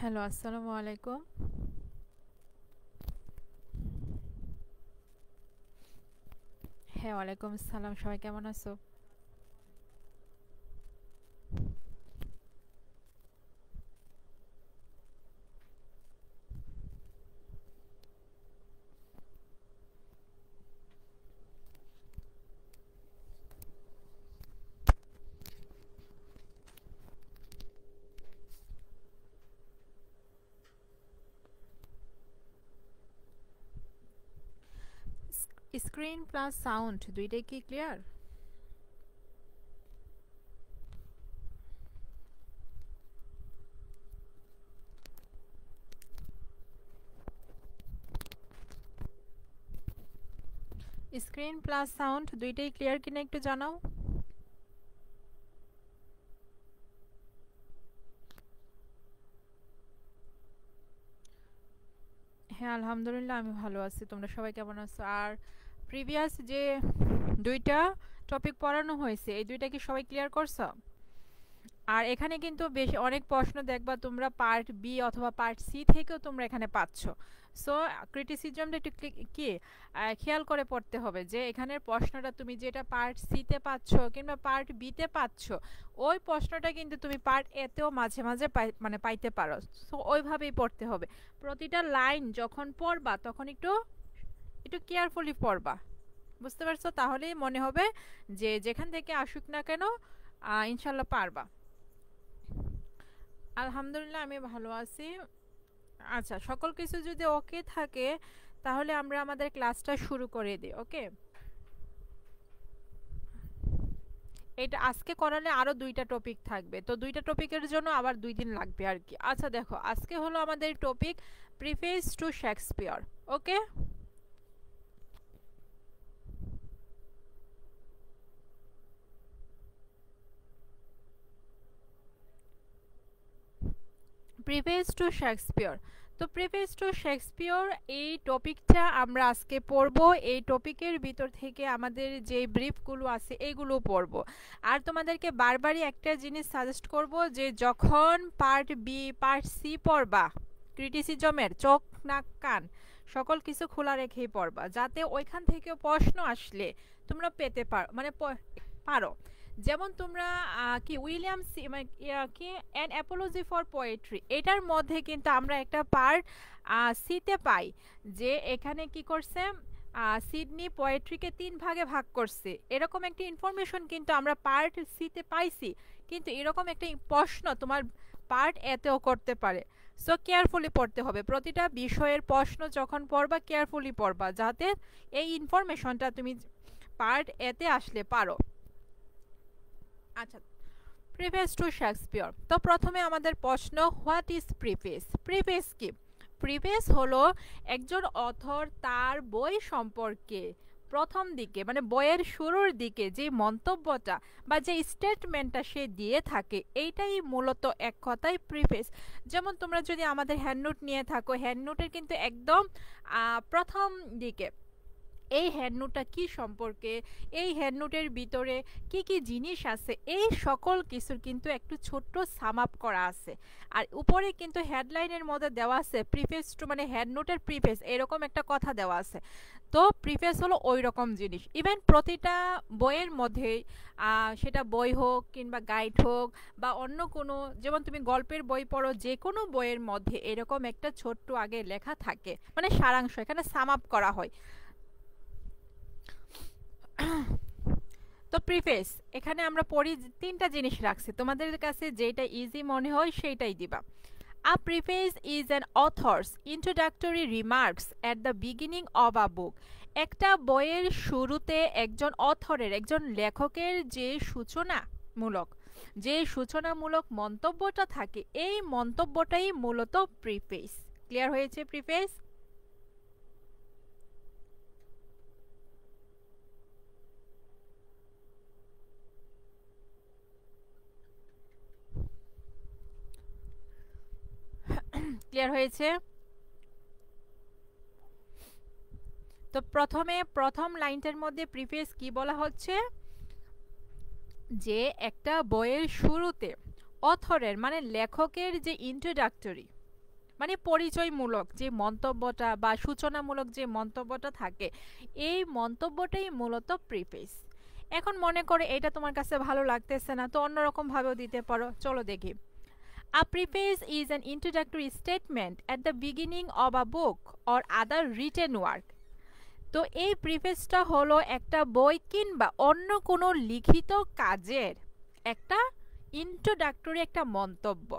Hello, আসসালামু আলাইকুম। হ্যাঁ, ওয়ালাইকুম আসসালাম। সবাই কেমন আছো? স্ক্রিন প্লাস সাউন্ড দুইটাই কি ক্লিয়ার? স্ক্রিন প্লাস সাউন্ড দুইটাই ক্লিয়ার কিনা একটু জানাও। হ্যাঁ, আলহামদুলিল্লাহ আমি ভালো আছি। তোমরা সবাই কেমন আছো? আর প্রিভিয়াস যে দুইটা টপিক পড়ানো হয়েছে এই দুইটা কি সবাই ক্লিয়ার করছো? আর এখানে কিন্তু বেশ অনেক প্রশ্ন দেখবা তোমরা পার্ট বি অথবা পার্ট সি থেকেও তোমরা এখানে পাচ্ছ। সো ক্রিটিসিজমটা একটু কি খেয়াল করে পড়তে হবে যে এখানের প্রশ্নটা তুমি যেটা পার্ট সিতে পাচ্ছ কিংবা পার্ট বিতে পাচ্ছ ওই প্রশ্নটা কিন্তু তুমি পার্ট এতেও মাঝে মাঝে মানে পাইতে পারো। সো ওইভাবেই পড়তে হবে। প্রতিটা লাইন যখন পড়বা তখন একটু একটু কেয়ারফুলি পড়বা। বুঝতে পারছো? তাহলেই মনে হবে যে যেখান থেকে আসুক না কেন ইনশাল্লাহ পারবা। আলহামদুলিল্লাহ আমি ভালো আছি। আচ্ছা, সকল কিছু যদি ওকে থাকে তাহলে আমরা আমাদের ক্লাসটা শুরু করে দিই। ওকে, এটা আজকে করালে আরো দুইটা টপিক থাকবে, তো দুইটা টপিকের জন্য আবার 2 দিন লাগবে আর কি। আচ্ছা দেখো, আজকে হলো আমাদের topic preface to Shakespeare. Okay, preface to Shakespeare. তো প্রিফেস টু শেক্সপিয়র এই টপিকটা আমরা আজকে পড়ব। এই টপিকের ভিতর থেকে আমাদের যে ব্রিফগুলো আছে এইগুলো পড়ব। আর তোমাদেরকে বারবারই একটা জিনিস সাজেস্ট করব যে যখন পার্ট বি পার্ট সি পড়বা ক্রিটিসিজমের চোখ নাক কান সকল কিছু খোলা রেখেই পড়বা, যাতে ওইখান থেকে প্রশ্ন আসলে তোমরা পেতে পারো, মানে পারো। যেমন তোমরা কি উইলিয়াম সি মানে কি অ্যান অ্যাপোলজি ফর পোয়েট্রি এটার মধ্যে কিন্তু আমরা একটা পার্ট সিতে পাই যে এখানে কি করছে, সিডনি পোয়েট্রিকে 3 ভাগে ভাগ করছে, এরকম একটা ইনফরমেশন কিন্তু আমরা পার্ট সিতে পাইছি। কিন্তু এরকম একটা প্রশ্ন তোমার পার্ট এতেও করতে পারে। সো কেয়ারফুলি পড়তে হবে। প্রতিটা বিষয়ের প্রশ্ন যখন পড়বা কেয়ারফুলি পড়বা, যাতে এই ইনফরমেশনটা তুমি পার্ট এতে আসলে পারো। আচ্ছা, প্রিফেস টু শেক্সপিয়র। তো প্রথমে আমাদের প্রশ্ন, হোয়াট ইজ প্রিফেস? প্রিফেস কি? প্রিফেস হলো একজন অথর তার বই সম্পর্কে প্রথম দিকে মানে বইয়ের শুরুর দিকে যে মন্তব্যটা বা যে স্টেটমেন্টটা সে দিয়ে থাকে এইটাই মূলত এক কথায় প্রিফেস। যেমন তোমরা যদি আমাদের হ্যান্ডনোট নিয়ে থাকো, হ্যান্ডনোটের কিন্তু একদম প্রথম দিকে এই হ্যান্ডনোটটা কি সম্পর্কে, এই হ্যান্ডনোটের ভিতরে কি কি জিনিস আছে, এই সকল কিছুর কিন্তু একটু ছোট্ট সাম আপ করা আছে। আর উপরে কিন্তু হেডলাইনের মধ্যে দেওয়া আছে প্রিফেস টু, মানে হ্যান্ডনোটের প্রিফেস এরকম একটা কথা দেওয়া আছে। তো প্রিফেস হলো ওই রকম জিনিস। ইভেন প্রতিটা বইয়ের মধ্যে সেটা বই হোক কিংবা গাইড হোক বা অন্য কোনো, যেমন তুমি গল্পের বই পড়ো, যে কোনো বইয়ের মধ্যে এরকম একটা ছোট্ট আগে লেখা থাকে, মানে সারাংশ এখানে সাম আপ করা হয়। তো প্রিফেস এখানে আমরা পড়ি 3টা জিনিস রাখছি, তোমাদের কাছে যেটা ইজি মনে হয় সেইটাই দিবা। A preface is an author's introductory remarks at the beginning of a book. একটা বইয়ের শুরুতে একজন অথরের, একজন লেখকের যে সূচনামূলক মন্তব্যটা থাকে এই মন্তব্যটাই মূলত প্রিফেস। ক্লিয়ার হয়েছে? প্রিফেস ক্লিয়ার হয়েছে? তো প্রথমে প্রথম লাইনটার মধ্যে প্রিফেস কি বলা হচ্ছে, যে একটা বইয়ের শুরুতে অথরের মানে লেখকের যে ইন্ট্রোডাক্টরি, মানে পরিচয়মূলক যে মন্তব্যটা বা সূচনামূলক যে মন্তব্যটা থাকে, এই মন্তব্যটাই মূলত প্রিফেস। এখন মনে করে এটা তোমার কাছে ভালো লাগতেছে না, তো অন্যরকম ভাবেও দিতে পারো। চলো দেখি। A preface is an introductory statement at the beginning of a book or other written work. তো এই প্রিফেসটা হলো একটা বই কিংবা অন্য কোনো লিখিত কাজের একটা ইন্ট্রোডাক্টরি একটা মন্তব্য।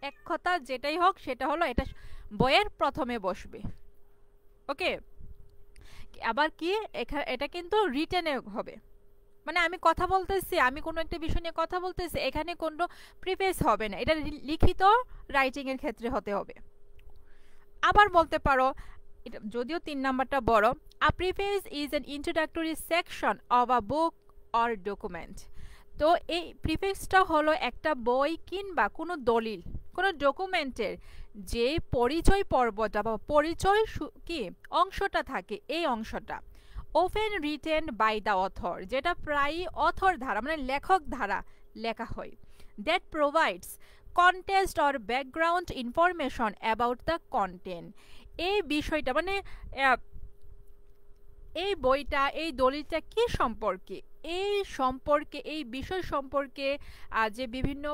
এক কথা যেটাই হোক সেটা হলো এটা বইয়ের প্রথমে বসবে। ওকে, আবার কি এটা কিন্তু রিটেনে হবে, মানে আমি কথা বলতেছি, আমি কোনো একটা বিষয় নিয়ে কথা বলতেছি, এখানে কোনো প্রিফেস হবে না, এটা লিখিত রাইটিং এর ক্ষেত্রে হতে হবে। আবার বলতে পারো, এটা যদিও 3 নাম্বারটা বড়, a preface is an introductory section of a book or document. তো এই প্রিফেক্সটা হলো একটা বই কিংবা কোনো দলিল, কোনো ডকুমেন্টের যে পরিচয় পর্বটা বা পরিচয় কি অংশটা থাকে, এই অংশটা often written by the author, যেটা প্রায়ই অথর দ্বারা মানে লেখক দ্বারা লেখা হয়, that provides context or background information about the content। এই বিষয়টা মানে এই বইটা এই দলিলটা কি সম্পর্কে, এই সম্পর্কে এই বিষয় সম্পর্কে যে বিভিন্ন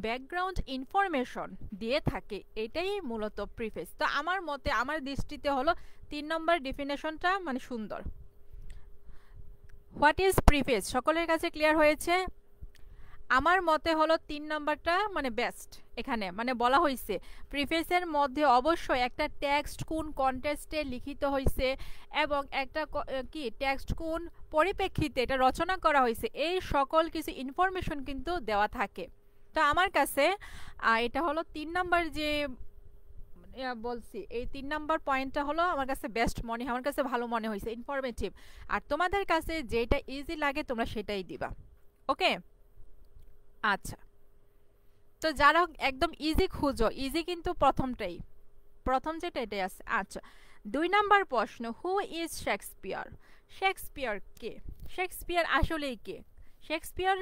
ব্যাকগ্রাউন্ড ইনফরমেশন দিয়ে থাকে, এটাই মূলত প্রিফেস। তো আমার মতে, আমার দৃষ্টিতে হলো 3 নম্বর ডেফিনেশনটা মানে সুন্দর। হোয়াট ইজ প্রিফেস সকলের কাছে ক্লিয়ার হয়েছে? আমার মতে হলো 3 নাম্বারটা মানে বেস্ট। এখানে মানে বলা হয়েছে প্রিফেসের মধ্যে অবশ্যই একটা টেক্সট কোন কনটেক্সটে লিখিত হয়েছে এবং একটা কি টেক্সট কোন পরিপ্রেক্ষিতে এটা রচনা করা হয়েছে, এই সকল কিছু ইনফরমেশন কিন্তু দেওয়া থাকে। তো আমার কাছে এটা হলো 3 নাম্বার যে বলছি, এই 3 নাম্বার পয়েন্টটা হলো আমার কাছে বেস্ট মনে হয়, আমার কাছে ভালো মনে হয়েছে, ইনফরমেটিভ। আর তোমাদের কাছে যেটা ইজি লাগে তোমরা সেটাই দিবা। ওকে, আচ্ছা। তো যারা একদম ইজি খুঁজো, ইজি কিন্তু প্রথমটাই, প্রথম যেটা এটাই আছে। আচ্ছা, 2 নাম্বার প্রশ্ন, who is Shakespeare? Shakespeare K? Shakespeare আসলেই কে? শেক্সপিয়ার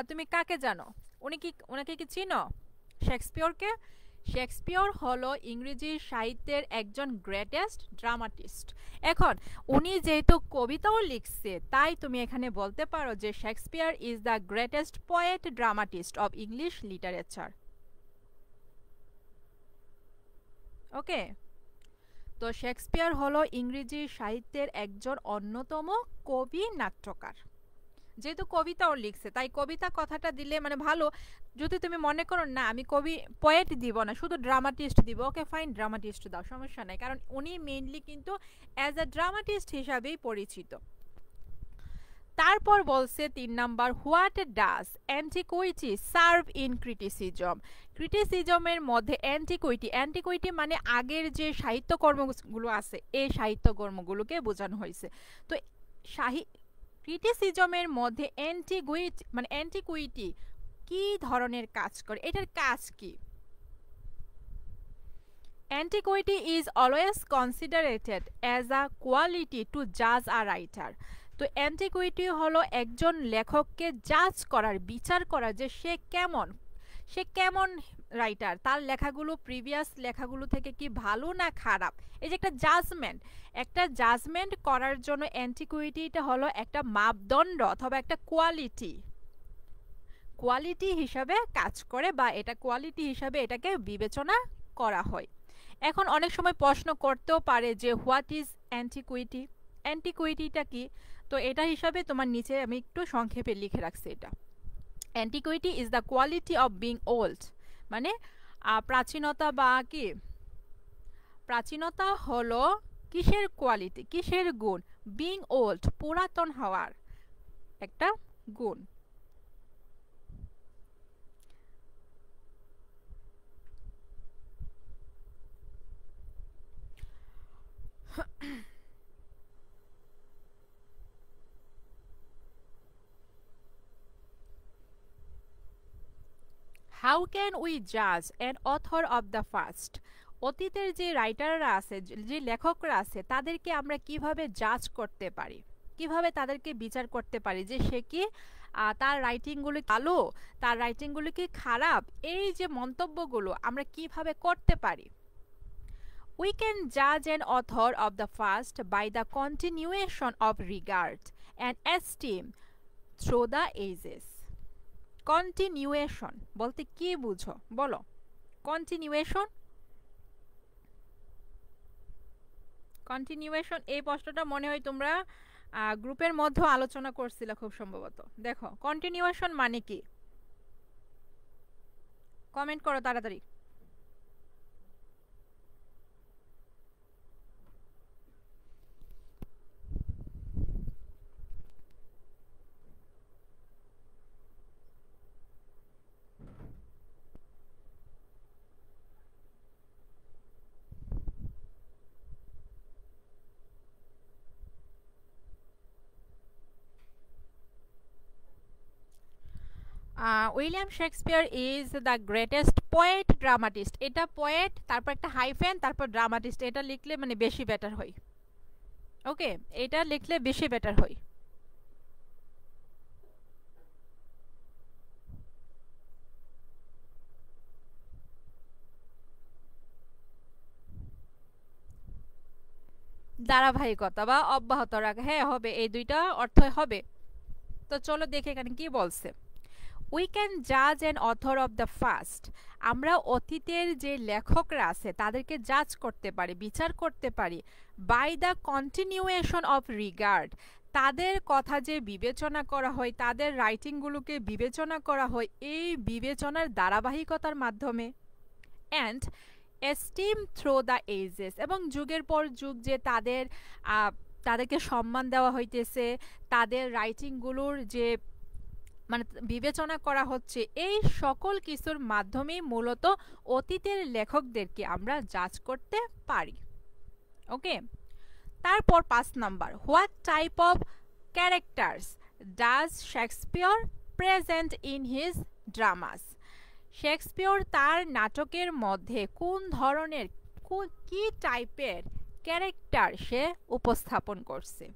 তুমি কাকে জানো? ওনাকে কি চিনো শেক্সপিয়ারকে? শেক্সপিয়র হলো ইংরেজি সাহিত্যের একজন গ্রেটেস্ট ড্রামাটিস্ট। এখন উনি যেহেতু কবিতাও লিখছে, তাই তুমি এখানে বলতে পারো যে Shakespeare is the greatest poet dramatist of English literature. Okay, তো শেক্সপিয়ার হলো ইংরেজি সাহিত্যের একজন অন্যতম কবি নাট্যকার। যেহেতু কবিতাও লিখছে তাই কবিতা কথাটা দিলে মানে ভালো। যদি তুমি মনে করো না আমি কবি পোয়েট দিব না, শুধু ড্রামাটিস্ট দিব, ওকে ফাইন, ড্রামাটিস্ট দাও, সমস্যা নাই, কারণ উনি মেইনলি কিন্তু অ্যাজ আ ড্রামাটিস্ট হিসাবেই পরিচিত। তারপর বলছে 3 number, what does antiquity serve in criticism? ক্রিটিসিজমের মধ্যে অ্যান্টিকুইটি মানে আগের যে সাহিত্যকর্মগুলো আছে, এই সাহিত্যকর্মগুলোকে বোঝানো হয়েছে। তো ক্রিটিসিজমের মধ্যে অ্যান্টিকুইটি কি ধরনের কাজ করে, এটার কাজ কি? Antiquity is always considerated as a quality to জাজ আ রাইটার। তো অ্যান্টিকুইটি হলো একজন লেখককে জাজ করার, বিচার করার যে সে কেমন রাইটার, তার লেখাগুলো প্রিভিয়াস লেখাগুলো থেকে কি ভালো না খারাপ, এই যে একটা জাজমেন্ট করার জন্য অ্যান্টিকুইটিটা হলো একটা মাপদণ্ড অথবা একটা কোয়ালিটি হিসাবে কাজ করে, বা এটা কোয়ালিটি হিসাবে এটাকে বিবেচনা করা হয়। এখন অনেক সময় প্রশ্ন করতেও পারে যে হোয়াট ইজ অ্যান্টিকুইটি, অ্যান্টিকুইটিটা কি? তো এটা হিসাবে তোমার নিচে আমি একটু সংক্ষেপে লিখে রাখছি। এটা antiquity is the quality of being old, মানে প্রাচীনতা বা কি প্রাচীনতা হলো কিসের কোয়ালিটি, কিসের গুণ? বিং ওল্ড, পুরাতন হওয়ার একটা গুণ। হাউ ক্যান উই জাজ an author of the first? অতীতের যে রাইটাররা আছে, যে লেখকরা আছে, তাদেরকে আমরা কিভাবে জাজ করতে পারি, কিভাবে তাদেরকে বিচার করতে পারি যে সে কি তার রাইটিংগুলো ভালো, তার রাইটিংগুলো কি খারাপ, এই যে মন্তব্যগুলো আমরা কিভাবে করতে পারি। We can judge an author of the past by the continuation of regard and esteem through the ages. Continuation বলতে কি বুঝো বলো? কন্টিনিউয়েশন, কন্টিনিউয়েশন এই প্রশ্নটা মনে হয় তোমরা গ্রুপের মধ্যে আলোচনা করছিলে খুব সম্ভবত। দেখো কন্টিনিউয়েশন মানে কি, কমেন্ট করো তাড়াতাড়ি। William Shakespeare is the greatest poet dramatist, এটা পোয়েট তারপর একটা হাইফেন তারপর ড্রামাটিস্ট, এটা লিখলে মানে বেশি বেটার হয়। ওকে, এটা লিখলে বেশি বেটার হয়। ধারাবাহিকতা বা অব্যাহত রাখা, হ্যাঁ হবে, এই দুইটা অর্থ হবে। তো চলো দেখে এখানে কি বলছে। উই ক্যান জাজ an author of the first, আমরা অতীতের যে লেখকরা আছে তাদেরকে জাজ করতে পারি, বিচার করতে পারি, by the continuation of regard, তাদের কথা যে বিবেচনা করা হয়, তাদের রাইটিংগুলোকে বিবেচনা করা হয় এই বিবেচনার ধারাবাহিকতার মাধ্যমে, and esteem through the ages, এবং যুগের পর যুগ যে তাদেরকে সম্মান দেওয়া হইতেছে, তাদের রাইটিংগুলোর যে মানে বিবেচনা করা হচ্ছে, এই সকল কিছুর মাধ্যমেই মূলত অতীতের লেখকদেরকে আমরা জাজ করতে পারি। ওকে, তারপর 5 number, what type of characters does Shakespeare present in his dramas, Shakespeare তার নাটকের মধ্যে কোন ধরনের কি টাইপের ক্যারেক্টার সে উপস্থাপন করছে।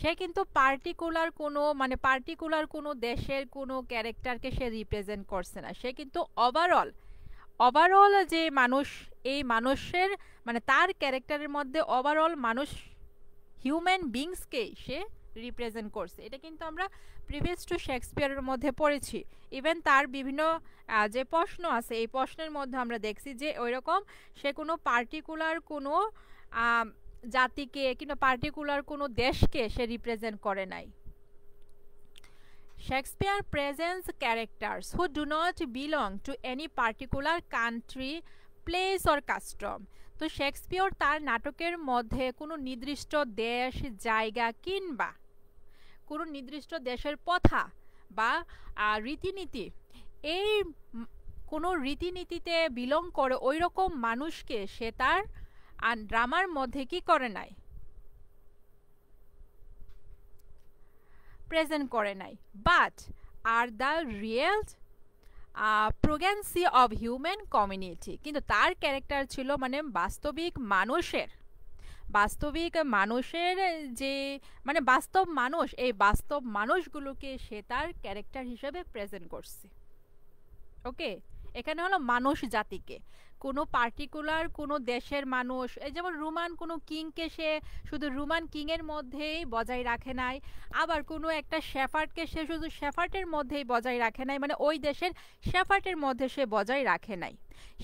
সে কিন্তু পার্টিকুলার কোনো দেশের কোনো ক্যারেক্টারকে সে রিপ্রেজেন্ট করছে না, সে কিন্তু ওভারঅল যে মানুষ, এই মানুষের মানে তার ক্যারেক্টারের মধ্যে ওভারঅল মানুষ, হিউম্যান বিংসকে সে রিপ্রেজেন্ট করছে। এটা কিন্তু আমরা প্রিভিয়াস টু শেক্সপিয়ারের মধ্যে পড়েছি। ইভেন তার বিভিন্ন যে প্রশ্ন আছে এই প্রশ্নের মধ্যে আমরা দেখছি যে ওইরকম সে কোনো পার্টিকুলার কোনো জাতিকে কিংবা পার্টিকুলার কোনো দেশকে সে রিপ্রেজেন্ট করে নাই। Shakespeare presents characters who do not belong to any particular country, place or custom. তো শেক্সপিয়র তার নাটকের মধ্যে কোনো নির্দিষ্ট দেশ, জায়গা কিংবা কোনো নির্দিষ্ট দেশের প্রথা বা রীতিনীতি, এই কোনো রীতিনীতিতে বিলং করে ওই রকম মানুষকে সে তার ড্রামার মধ্যে কি করে নাই, প্রেজেন্ট করে নাই, but are the real progeny of human community. কিন্তু তার ক্যারেক্টার ছিল মানে বাস্তবিক মানুষের যে মানে বাস্তব মানুষ, এই বাস্তব মানুষগুলোকে সে তার ক্যারেক্টার হিসেবে প্রেজেন্ট করছে। ওকে, এখানে হলো মানুষ জাতিকে, কোনো পার্টিকুলার কোনো দেশের মানুষ, এই যেমন রোমান কোনো কিংকে সে শুধু রোমান কিংয়ের মধ্যেই বজায় রাখে নাই, আবার কোনো একটা শেফার্ডকে সে শুধু শেফার্ডের মধ্যেই বজায় রাখে নাই, মানে ওই দেশের শেফার্ডের মধ্যে সে বজায় রাখে নাই।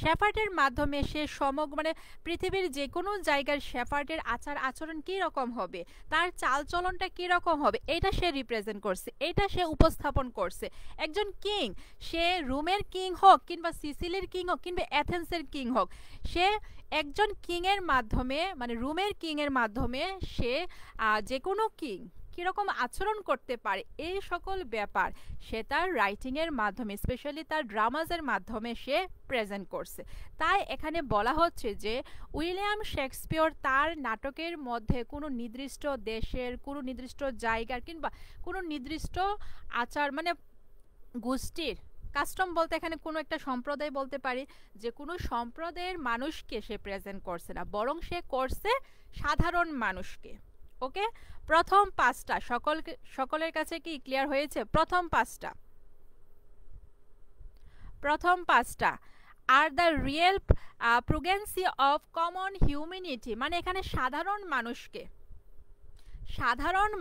শেফার্ডের মাধ্যমে সে সমগ্র মানে পৃথিবীর যে কোনো জায়গার শেফার্ডের আচার আচরণ কী রকম হবে, তার চালচলনটা কী রকম হবে, এটা সে রিপ্রেজেন্ট করছে, এটা সে উপস্থাপন করছে। একজন কিং, সে রোমের কিং হোক কিংবা সিসিলির কিং হোক কিংবা অ্যাথেন্সের কিং হোক, সে একজন কিংয়ের মাধ্যমে মানে রোমের কিংয়ের মাধ্যমে সে যে কোনো কিং কীরকম আচরণ করতে পারে এই সকল ব্যাপার সে তার রাইটিংয়ের মাধ্যমে, স্পেশালি তার ড্রামাজের মাধ্যমে সে প্রেজেন্ট করছে। তাই এখানে বলা হচ্ছে যে উইলিয়াম শেক্সপিয়র তার নাটকের মধ্যে কোনো নির্দিষ্ট দেশের, কোনো নির্দিষ্ট জায়গার কিংবা কোনো নির্দিষ্ট আচার মানে গোষ্ঠীর, কাস্টম বলতে এখানে কোনো একটা সম্প্রদায় বলতে পারি, যে কোনো সম্প্রদায়ের মানুষকে সে প্রেজেন্ট করছে না, বরং সে করছে সাধারণ মানুষকে। ওকে, প্রথম পাঁচটা সকলের কাছে কি ক্লিয়ার হয়েছে? প্রথম পাঁচটা are the real progeny of common humanity, মানে এখানে সাধারণ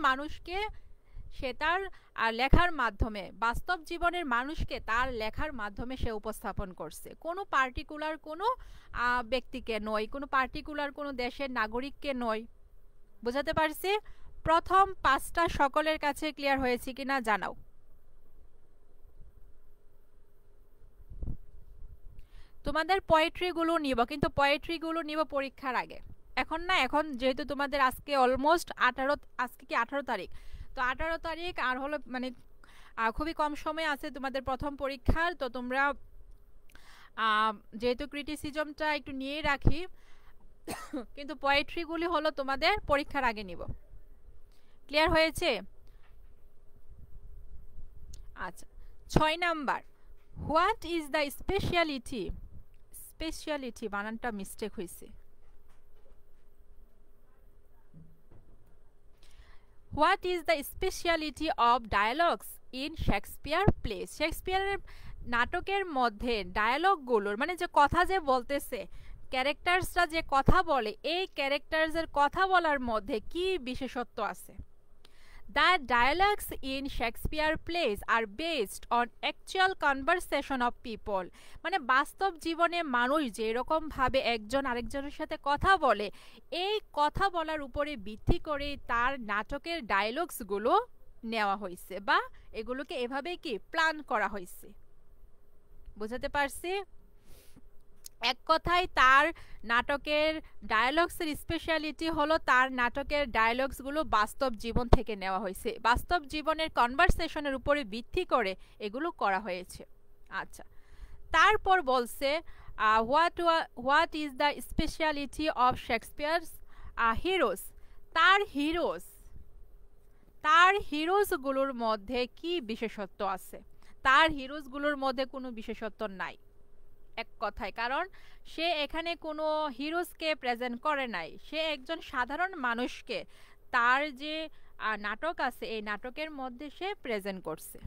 মানুষকে সে তার লেখার মাধ্যমে, বাস্তব জীবনের মানুষকে তার লেখার মাধ্যমে সে উপস্থাপন করছে, কোনো পার্টিকুলার কোনো ব্যক্তিকে নয়, কোনো পার্টিকুলার কোনো দেশের নাগরিককে নয়। বুঝাতে পারছি? প্রথম পাঁচটা সকলের কাছে ক্লিয়ার হয়েছে কিনা জানাও। তোমাদের পোয়েট্রিগুলো নিব, কিন্তু পোয়েট্রিগুলো নিব পরীক্ষার আগে, এখন না। এখন যেহেতু তোমাদের আজকে অলমোস্ট 18, আজকে কি 18 তারিখ, তো 18 তারিখ আর হলো মানে খুবই কম সময় আছে তোমাদের প্রথম পরীক্ষার। তো তোমরা যেহেতু ক্রিটিসিজমটা একটু নিয়ে রাখি, কিন্তু পোয়েট্রিগুলি হলো তোমাদের পরীক্ষার আগে নিব। ক্লিয়ার হয়েছে? আচ্ছা, 6 number, what is the speciality, বানানটা মিস্টেক হয়েছে। What is the speciality of dialogues in Shakespeare plays, শেক্সপিয়ারের নাটকের মধ্যে ডায়ালগগুলোর, মানে যে কথা যে বলতেছে, ক্যারেক্টার্সরা যে কথা বলে, এই ক্যারেক্টার্সের কথা বলার মধ্যে কি বিশেষত্ব আছে? The dialogues in Shakespeare plays are based on actual conversation of people, মানে বাস্তব জীবনে মানুষ যেরকম ভাবে একজন আরেকজনের সাথে কথা বলে, এই কথা বলার উপরে ভিত্তি করে তার নাটকের ডায়ালগসগুলো নেওয়া হয়েছে, বা এগুলোকে এভাবে কি প্ল্যান করা হয়েছে। বুঝাতে পারছি? এক কথায় তার নাটকের ডায়ালগসের স্পেশালিটি হলো তার নাটকের ডায়ালগসগুলো বাস্তব জীবন থেকে নেওয়া হয়েছে, বাস্তব জীবনের কনভারসেশনের উপরে ভিত্তি করে এগুলো করা হয়েছে। আচ্ছা, তারপর বলছে what is the speciality of Shakespeare's heroes, তার হিরোসগুলোর মধ্যে কি বিশেষত্ব আছে? তার হিরোসগুলোর মধ্যে কোনো বিশেষত্ব নাই এক কথায়, কারণ সে এখানে কোনো হিরোসকে প্রেজেন্ট করে নাই, সে একজন সাধারণ মানুষকে তার যে নাটক আছে এই নাটকের মধ্যে সে প্রেজেন্ট করছে।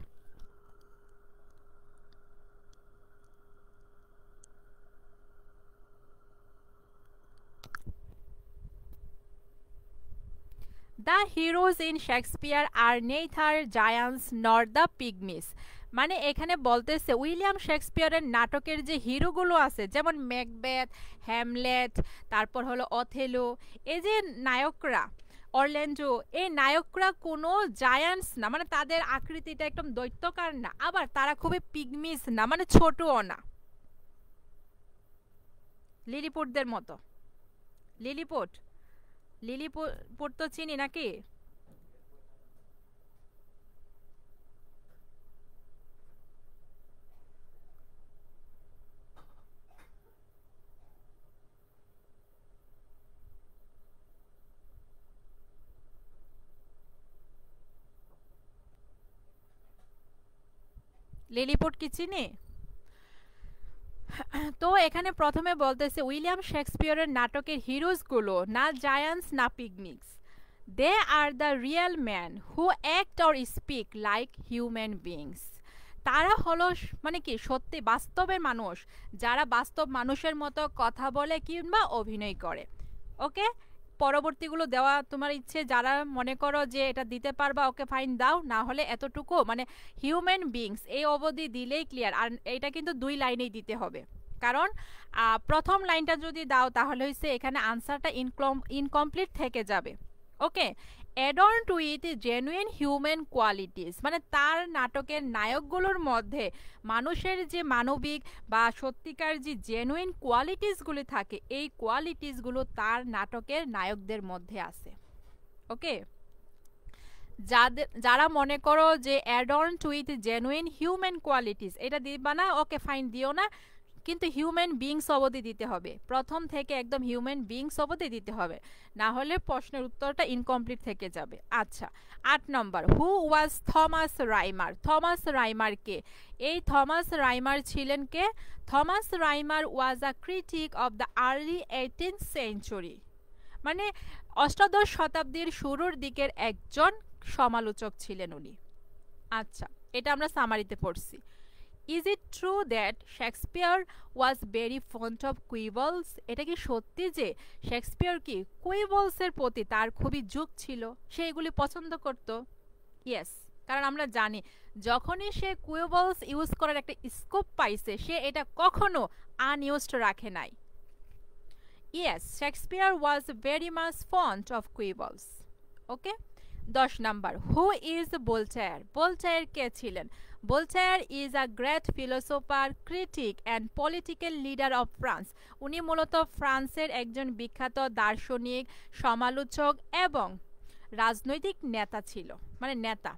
The heroes in Shakespeare are neither giants nor the pygmies, মানে এখানে বলতেছে উইলিয়াম শেক্সপিয়ারের নাটকের যে হিরোগুলো আছে, যেমন ম্যাকবেথ, হ্যামলেট, তারপর হলো অথেলো, এই যে নায়করা, অরল্যান্ডো, এই নায়করা কোনো জায়ান্টস না, মানে তাদের আকৃতিটা একদম দৈত্যকার না, আবার তারা খুবই পিগমিস না, মানে ছোটও না, লিলিপুটদের মতো। লিলিপুট তো চিনি নাকি? লিলিপুট কি চিনি? তো এখানে প্রথমে বলতেছে উইলিয়াম শেক্সপিয়ারের নাটকের হিরোজগুলো না জায়ান্টস না pygmies, they are the real man who act or speak like human beings, তারা হলো মানে কি সত্যি বাস্তবের মানুষ, যারা বাস্তব মানুষের মতো কথা বলে কিংবা অভিনয় করে। ওকে, পরবর্তীগুলো দেওয়া তোমার ইচ্ছে, যারা মনে করো যে এটা দিতে পারবা ওকে ফাইন দাও, না হলে এতটুকু মানে হিউম্যান বিংস এই অবধি দিলেই ক্লিয়ার। আর এইটা কিন্তু 2 লাইনেই দিতে হবে, কারণ প্রথম লাইনটা যদি দাও তাহলে হচ্ছে এখানে আনসারটা ইনকমপ্লিট থেকে যাবে। ওকে, অ্যাডর্নড উইথ জেনুইন হিউম্যান কোয়ালিটিস, মানে তার নাটকের নায়কগুলোর মধ্যে মানুষের যে মানবিক বা সত্যিকার যে জেনুইন কোয়ালিটিসগুলি থাকে, এই কোয়ালিটিসগুলো তার নাটকের নায়কদের মধ্যে আছে। ওকে, যারা মনে করো যে অ্যাডর্নড উইথ জেনুইন হিউম্যান কোয়ালিটিস এটা দিবা না, ওকে ফাইন দিও না, কিন্তু হিউম্যান বিংস অবধি দিতে হবে, প্রথম থেকে একদম হিউম্যান বিংস অবধি দিতে হবে, না হলে প্রশ্নের উত্তরটা ইনকমপ্লিট থেকে যাবে। আচ্ছা, 8 নম্বর, হু ওয়াজ থমাস রাইমার, থমাস রাইমার কে? এই থমাস রাইমার ছিলেন কে? Thomas Rymer was a critic of the early 18th century, মানে অষ্টাদশ শতাব্দীর শুরুর দিকের একজন সমালোচক ছিলেন উনি। আচ্ছা, এটা আমরা সামারিতে পড়ছি। Is it true that Shakespeare was very fond of quibbles? এটা কি সত্যি যে শেক্সপিয়ার কি কুইবলসের প্রতি তার খুবই ঝোঁক ছিল, সে এগুলি পছন্দ করত? ইয়েস, কারণ আমরা জানি যখনই সে কুইবলস ইউজ করার একটা স্কোপ পাইছে, সে এটা কখনো আনইউজড রাখে নাই। Yes, Shakespeare was very much fond of quibbles. Okay, 10 number, who is Voltaire? Voltaire কে ছিলেন? Voltaire is a great philosopher, critic and political leader of France. উনি মূলত ফ্রান্সের একজন বিখ্যাত দার্শনিক, সমালোচক এবং রাজনৈতিক নেতা ছিল, মানে নেতা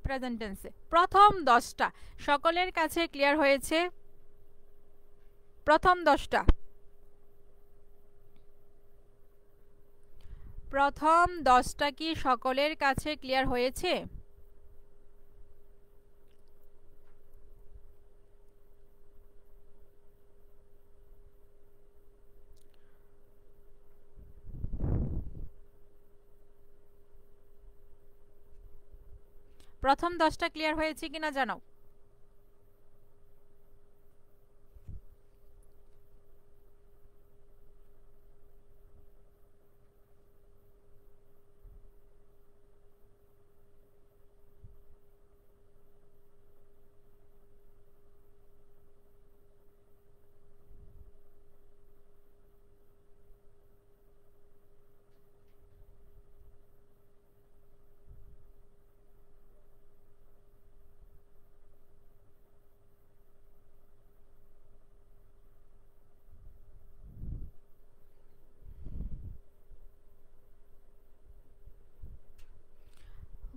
প্রেজেন্ট টেন্সে। প্রথম 10টা সকলের কাছে ক্লিয়ার হয়েছে? প্রথম 10টা, প্রথম 10টা কি সকলের কাছে ক্লিয়ার হয়েছে? প্রথম 10টা ক্লিয়ার হয়েছে কিনা জানাও।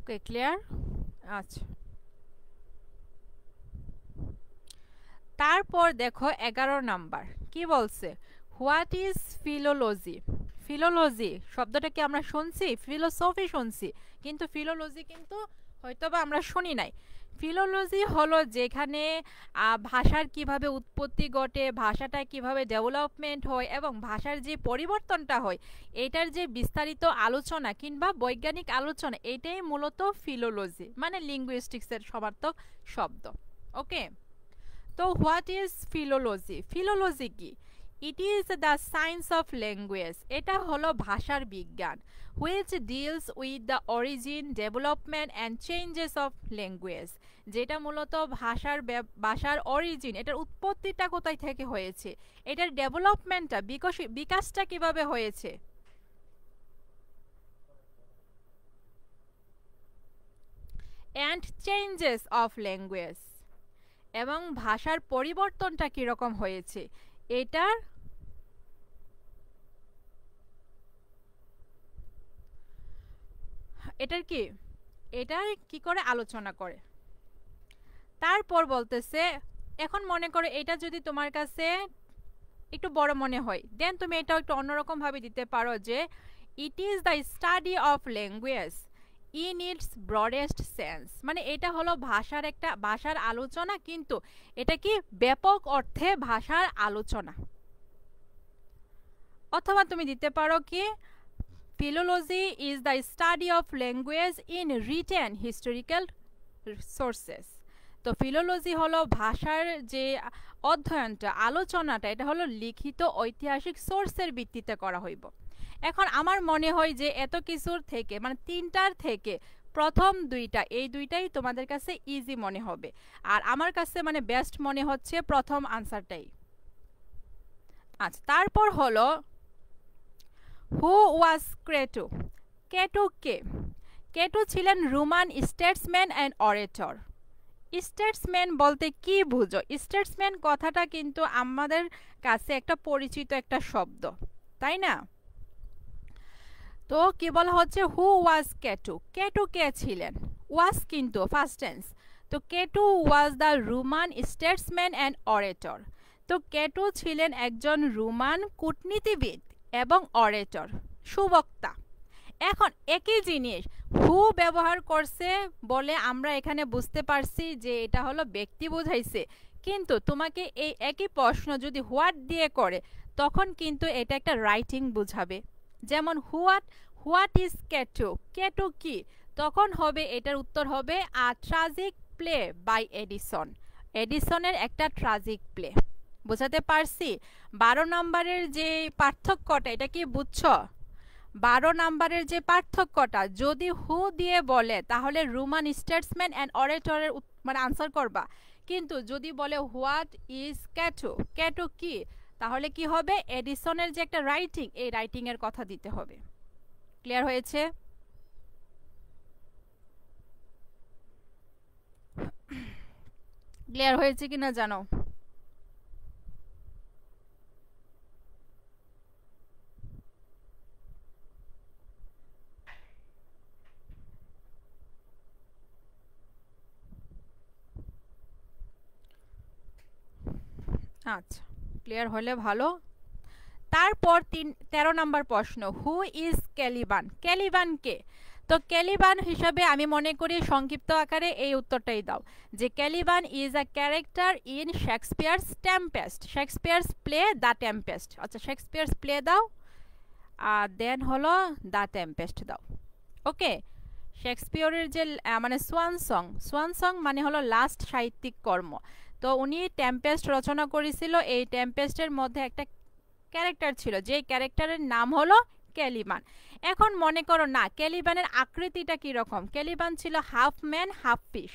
ওকে, ক্লিয়ার? আচ্ছা, তারপর দেখো 11 নাম্বার কি বলছে, হোয়াট ইজ ফিলোলজি? ফিলোলজি শব্দটা কি আমরা শুনছি? ফিলোসফি শুনছি, কিন্তু ফিলোলজি কিন্তু হয়তোবা আমরা শুনি নাই। ফিলোলজি হলো যেখানে ভাষার কিভাবে উৎপত্তি ঘটে, ভাষাটা কিভাবে ডেভেলপমেন্ট হয় এবং ভাষার যে পরিবর্তনটা হয়, এটার যে বিস্তারিত আলোচনা কিংবা বৈজ্ঞানিক আলোচনা, এটাই মূলত ফিলোলজি, মানে লিঙ্গুইস্টিক্সের সমার্থক শব্দ। ওকে, তো হোয়াট ইজ ফিলোলজি? ফিলোলজি কি? ইট is the science of language, এটা হলো ভাষার বিজ্ঞান, which deals with the origin, development and changes of language, যেটা মূলত ভাষার অরিজিন, এটার উৎপত্তিটা কোথায় থেকে হয়েছে, এটার ডেভেলপমেন্টটা বিকাশটা কিভাবে হয়েছে, অ্যান্ড চেঞ্জেস অফ ল্যাঙ্গুয়েজ, এবং ভাষার পরিবর্তনটা কিরকম হয়েছে, এটার এটার কি এটার কি করে আলোচনা করে। তারপর বলতেছে, এখন মনে করো এটা যদি তোমার কাছে একটু বড় মনে হয়, দেন তুমি এটা একটু অন্যরকম ভাবে দিতে পারো যে it is the study of language in its broadest sense, মানে এটা হলো ভাষার আলোচনা, কিন্তু এটা কি ব্যাপক অর্থে ভাষার আলোচনা। অথবা তুমি দিতে পারো কি, philology is the study of language in written historical sources. তো ফিলোলজি হলো ভাষার যে অধ্যয়নটা, আলোচনাটা, এটা হলো লিখিত ঐতিহাসিক সোর্সের ভিত্তিতে করা হইব। এখন আমার মনে হয় যে এত কিছুর থেকে, মানে 3টার থেকে প্রথম 2টা, এই 2টাই তোমাদের কাছে ইজি মনে হবে, আর আমার কাছে মানে বেস্ট মনে হচ্ছে প্রথম আনসারটাই। আচ্ছা, তারপর হলো হু ওয়াজ ক্রেটো? ক্রেটো কে? ক্রেটো ছিলেন রোমান স্টেটসম্যান অ্যান্ড অরেটর। স্টেটসম্যান বলতে কি বুঝো? স্টেটসম্যান কথাটা কিন্তু আমাদের কাছে একটা পরিচিত একটা শব্দ, তাই না? তো কি বলা হচ্ছে, হু ওয়াজ ক্রেটো? ক্রেটো কে ছিলেন? ওয়াজ কিন্তু ফার্স্ট টেন্স, তো Cato was the Roman statesman and orator. তো ক্রেটো ছিলেন একজন রোমান কূটনীতিবিদ এবং অরেটর, সুবক্তা। এখন একই জিনিস হু ব্যবহার করছে বলে আমরা এখানে বুঝতে পারছি যে এটা হলো ব্যক্তি বোঝাইছে, কিন্তু তোমাকে এই একই প্রশ্ন যদি হোয়াট দিয়ে করে, তখন কিন্তু এটা একটা রাইটিং বুঝাবে। যেমন হোয়াট ইজ ক্যাটো, ক্যাটো কি, তখন হবে এটার উত্তর হবে আ ট্রাজিক প্লে বাই এডিসন, এডিসনের একটা ট্রাজিক প্লে। বোঝাতে পারছি? 12 নম্বরের যে পার্থক্যটা এটা কি বুঝছো? 12 নম্বরের যে পার্থক্যটা, যদি হু দিয়ে বলে তাহলে রোমান স্টেটসম্যান অ্যান্ড অরেটরের মানে আনসার করবা, কিন্তু যদি বলে হোয়াট ইজ ক্যাটো, ক্যাটো কি, তাহলে কি হবে এডিসনের যে একটা রাইটিং, এই রাইটিং এর কথা দিতে হবে। ক্লিয়ার হয়েছে? ক্লিয়ার হয়েছে কিনা জানো? আচ্ছা, ক্লিয়ার হলে ভালো। তারপর 13 নম্বর প্রশ্ন, হু ইজ ক্যালিবান, ক্যালিবান কে? তো ক্যালিবান হিসাবে আমি মনে করি সংক্ষিপ্ত আকারে এই উত্তরটাই দাও, যে Caliban is a character in Shakespeare's Tempest, Shakespeare's play the Tempest. আচ্ছা, শেক্সপিয়ার্স প্লে দাও, আর দেন হলো দ্য টেম্পেস্ট দাও। ওকে, শেক্সপিয়রের যে মানে সোয়ান সং মানে হলো লাস্ট সাহিত্যিক কর্ম। তো উনি টেম্পেস্ট রচনা করেছিল, এই টেম্পেস্টের মধ্যে একটা ক্যারেক্টার ছিল, যে ক্যারেক্টারের নাম হলো ক্যালিবান। এখন মনে করো না ক্যালিবানের আকৃতিটা কি রকম, ক্যালিবান ছিল half man half fish.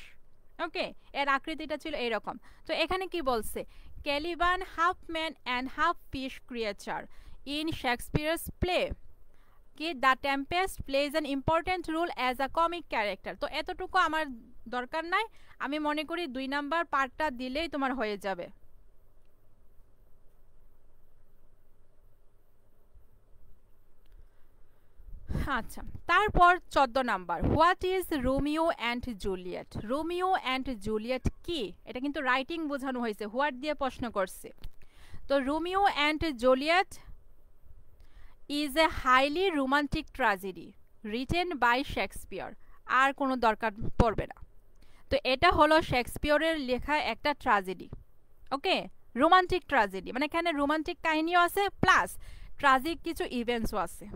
Okay, এর আকৃতিটা ছিল এইরকম। তো এখানে কি বলছে, Caliban half man and half fish creature in Shakespeare's play কি the Tempest plays an important role as a comic character. তো এতটুকু আমার দরকার নাই, আমি মনে করি 2 নাম্বার পার্টটা দিলেই তোমার হয়ে যাবে। আচ্ছা, তারপর 14 number, what is Romeo and Juliet, Romeo and Juliet কি? এটা কিন্তু রাইটিং বোঝানো হয়েছে, হোয়াট দিয়ে প্রশ্ন করছে। তো Romeo and Juliet is a highly romantic tragedy written by Shakespeare, আর কোনো দরকার পড়বে না। তো এটা হলো শেক্সপিয়রের লেখা একটা ট্র্যাজেডি। ওকে, রোমান্টিক ট্র্যাজেডি মানে এখানে রোমান্টিক কাহিনীও আছে প্লাস ট্রাজিক কিছু ইভেন্টসও আছে।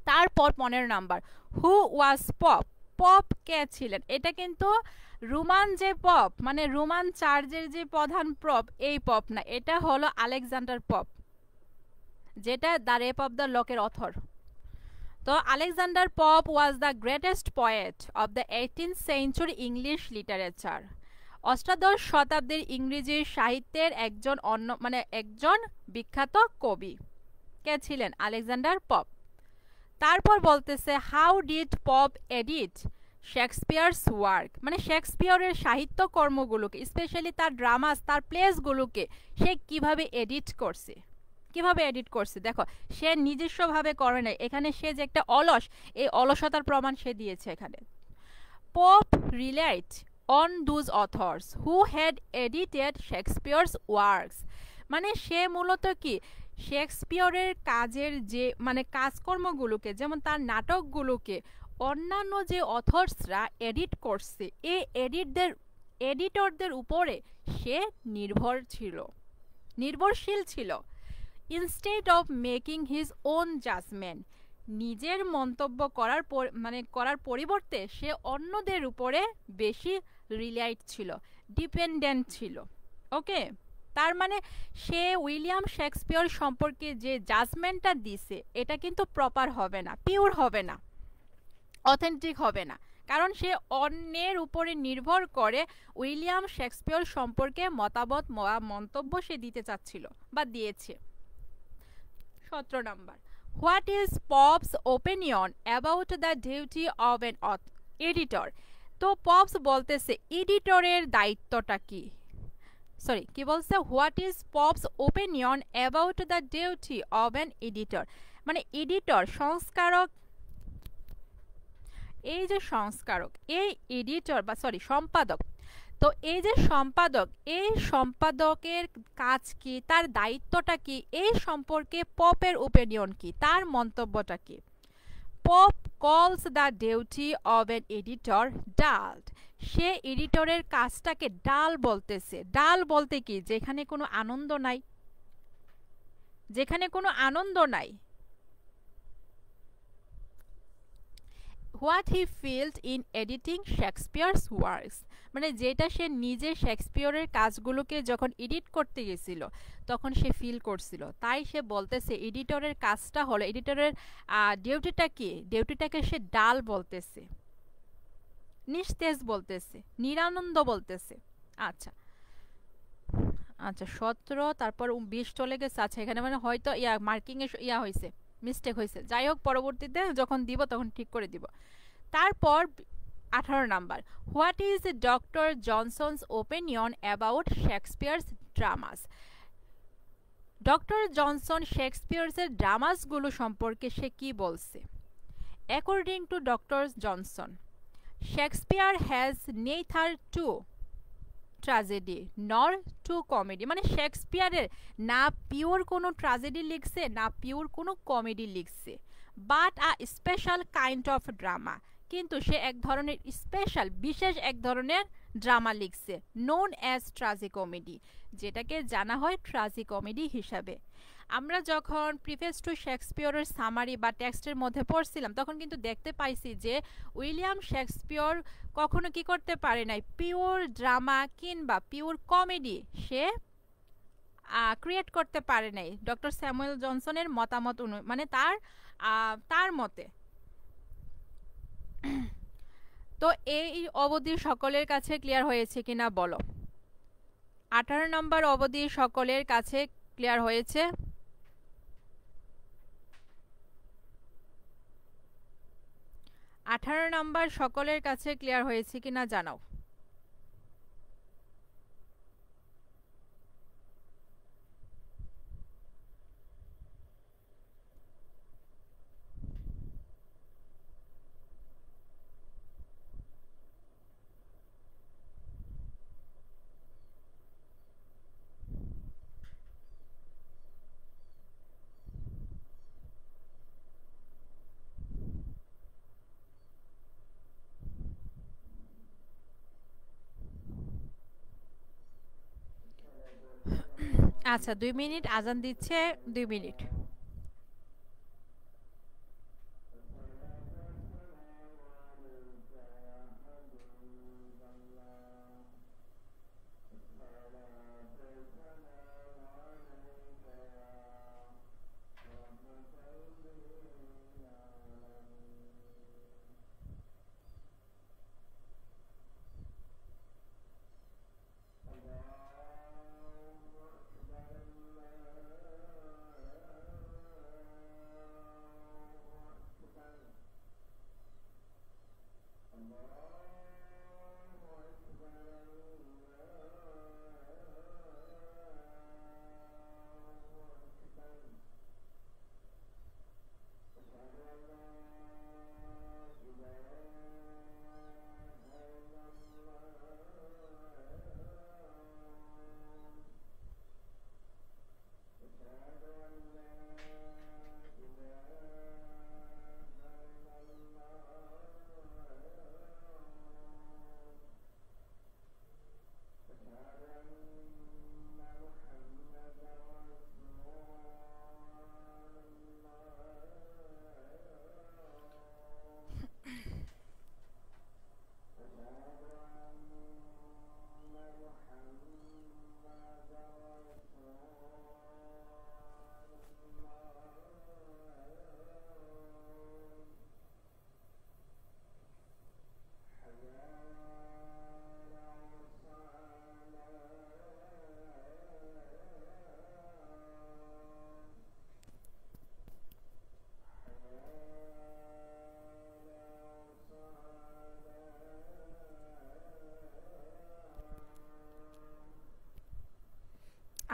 তারপর 15 নাম্বার, হু ওয়াজ পপ, পপ কে ছিলেন? এটা কিন্তু রোমান যে পপ মানে রোমান চার্চের যে প্রধান পপ, এই পপ না, এটা হলো আলেকজান্ডার পপ, যেটা দ্য রেপ অফ দ্য লকের অথর। তো Alexander pop was the greatest poet of the 18th century English literature, অষ্টাদশ শতাব্দীর ইংরেজি সাহিত্যের একজন বিখ্যাত কবি। কে ছিলেন? Alexander pop. তারপর বলতেছে how did pop edit Shakespeare's work, মানে শেক্সপিয়রের সাহিত্য কর্মগুলোকে স্পেশালি তার ড্রামাস তার প্লেসগুলোকে সে কিভাবে এডিট করছে, কিভাবে এডিট করছে। দেখো, সে নিজস্বভাবে করে নাই, এখানে সে যে একটা অলস, এই অলসতার প্রমাণ সে দিয়েছে এখানে। Pope relied on those authors who had edited Shakespeare's works, মানে সে মূলত কি শেক্সপিয়রের কাজের যে মানে কাজকর্মগুলোকে যেমন তার নাটকগুলোকে অন্যান্য যে অথর্সরা এডিট করছে, এই এডিটরদের উপরে সে নির্ভরশীল ছিল। Instead of making his own judgement, নিজের মন্তব্য করার পরিবর্তে সে অন্যদের উপরে বেশি রিলাইট ছিল, ডিপেন্ডেন্ট ছিল। ওকে, তার মানে সে উইলিয়াম শেক্সপিয়র সম্পর্কে যে জাজমেন্টটা দিছে এটা কিন্তু প্রপার হবে না, পিওর হবে না, অথেন্টিক হবে না, কারণ সে অন্যের উপরে নির্ভর করে উইলিয়াম শেক্সপিয়র সম্পর্কে মতামত মন্তব্য সে দিতে চাচ্ছিল বা দিয়েছে। 17 number, what is pops opinion about the duty of N editor. তো পপস বলতেছে এডিটরের দায়িত্বটা কি, কি বলছে, what is pops opinion about the duty of N editor, মানে এডিটর সংস্কারক, এই যে সংস্কারক এই এডিটর বা সম্পাদক, তো এই যে সম্পাদক এই সম্পাদকের কাজ কি, তার দায়িত্বটা কি, এই সম্পর্কে পপের ওপিনিয়ন কি, তার মন্তব্যটা কি। পপ কলস the duty of N editor ডাল, সে এডিটরের কাজটাকে ডাল বলতেছে। ডাল বলতে কি, যেখানে কোনো আনন্দ নাই, যেখানে কোনো আনন্দ নাই, what he field in editing Shakespeare's works, মানে যেটা সে নিজে শেক্সপিয়রের কাজগুলোকে যখন এডিট করতে গেছিল তখন সে ফিল করছিল, তাই সে বলতেছে এডিটরের কাজটা হলো, এডিটরের ডিউটিটা কি, ডিউটিটাকে সে ডাল বলতেছে, নিস্তেজ বলতেছে, নিরানন্দ বলতেছে। আচ্ছা আচ্ছা 17 তারপর 20 চলে গেছে। আচ্ছা এখানে মানে হয়তো মার্কিং এ হয়েছে, মিস্টেক হয়েছে, যাই হোক পরবর্তীতে যখন দিব তখন ঠিক করে দিব। তারপর 18 number, what is Doctor Johnson's opinion about Shakespeare's dramas. Doctor Johnson শেক্সপিয়ার্সের ড্রামাসগুলো সম্পর্কে সে কি বলছে। According to doctor Johnson, Shakespeare has neither to tragedy nor to comedy, মানে শেক্সপিয়ারের না পিওর কোনো ট্র্যাজেডি লিখছে না পিওর কোনো কমেডি লিখছে, but a special kind of drama, কিন্তু সে এক ধরনের স্পেশাল বিশেষ এক ধরনের ড্রামা লিখছে, নোন অ্যাজ ট্রাজিকমেডি, যেটাকে জানা হয় ট্রাজিকমেডি হিসাবে। আমরা যখন প্রিফেস টু শেক্সপিয়রের সামারি বা টেক্সটের মধ্যে পড়ছিলাম তখন কিন্তু দেখতে পাইছি যে উইলিয়াম শেক্সপিয়র কখনো কি করতে পারে নাই, পিওর ড্রামা কিংবা পিওর কমেডি সে ক্রিয়েট করতে পারে নাই, ডক্টর স্যামুয়েল জনসনের মতামত মানে তার মতে। তো এই অবধি সকলের কাছে ক্লিয়ার হয়েছে কিনা বলো। 18 নম্বর অবধি সকলের কাছে ক্লিয়ার হয়েছে। 18 নম্বর সকলের কাছে ক্লিয়ার হয়েছে কিনা জানাও। আচ্ছা 2 মিনিট, আজান দিচ্ছে, 2 মিনিট।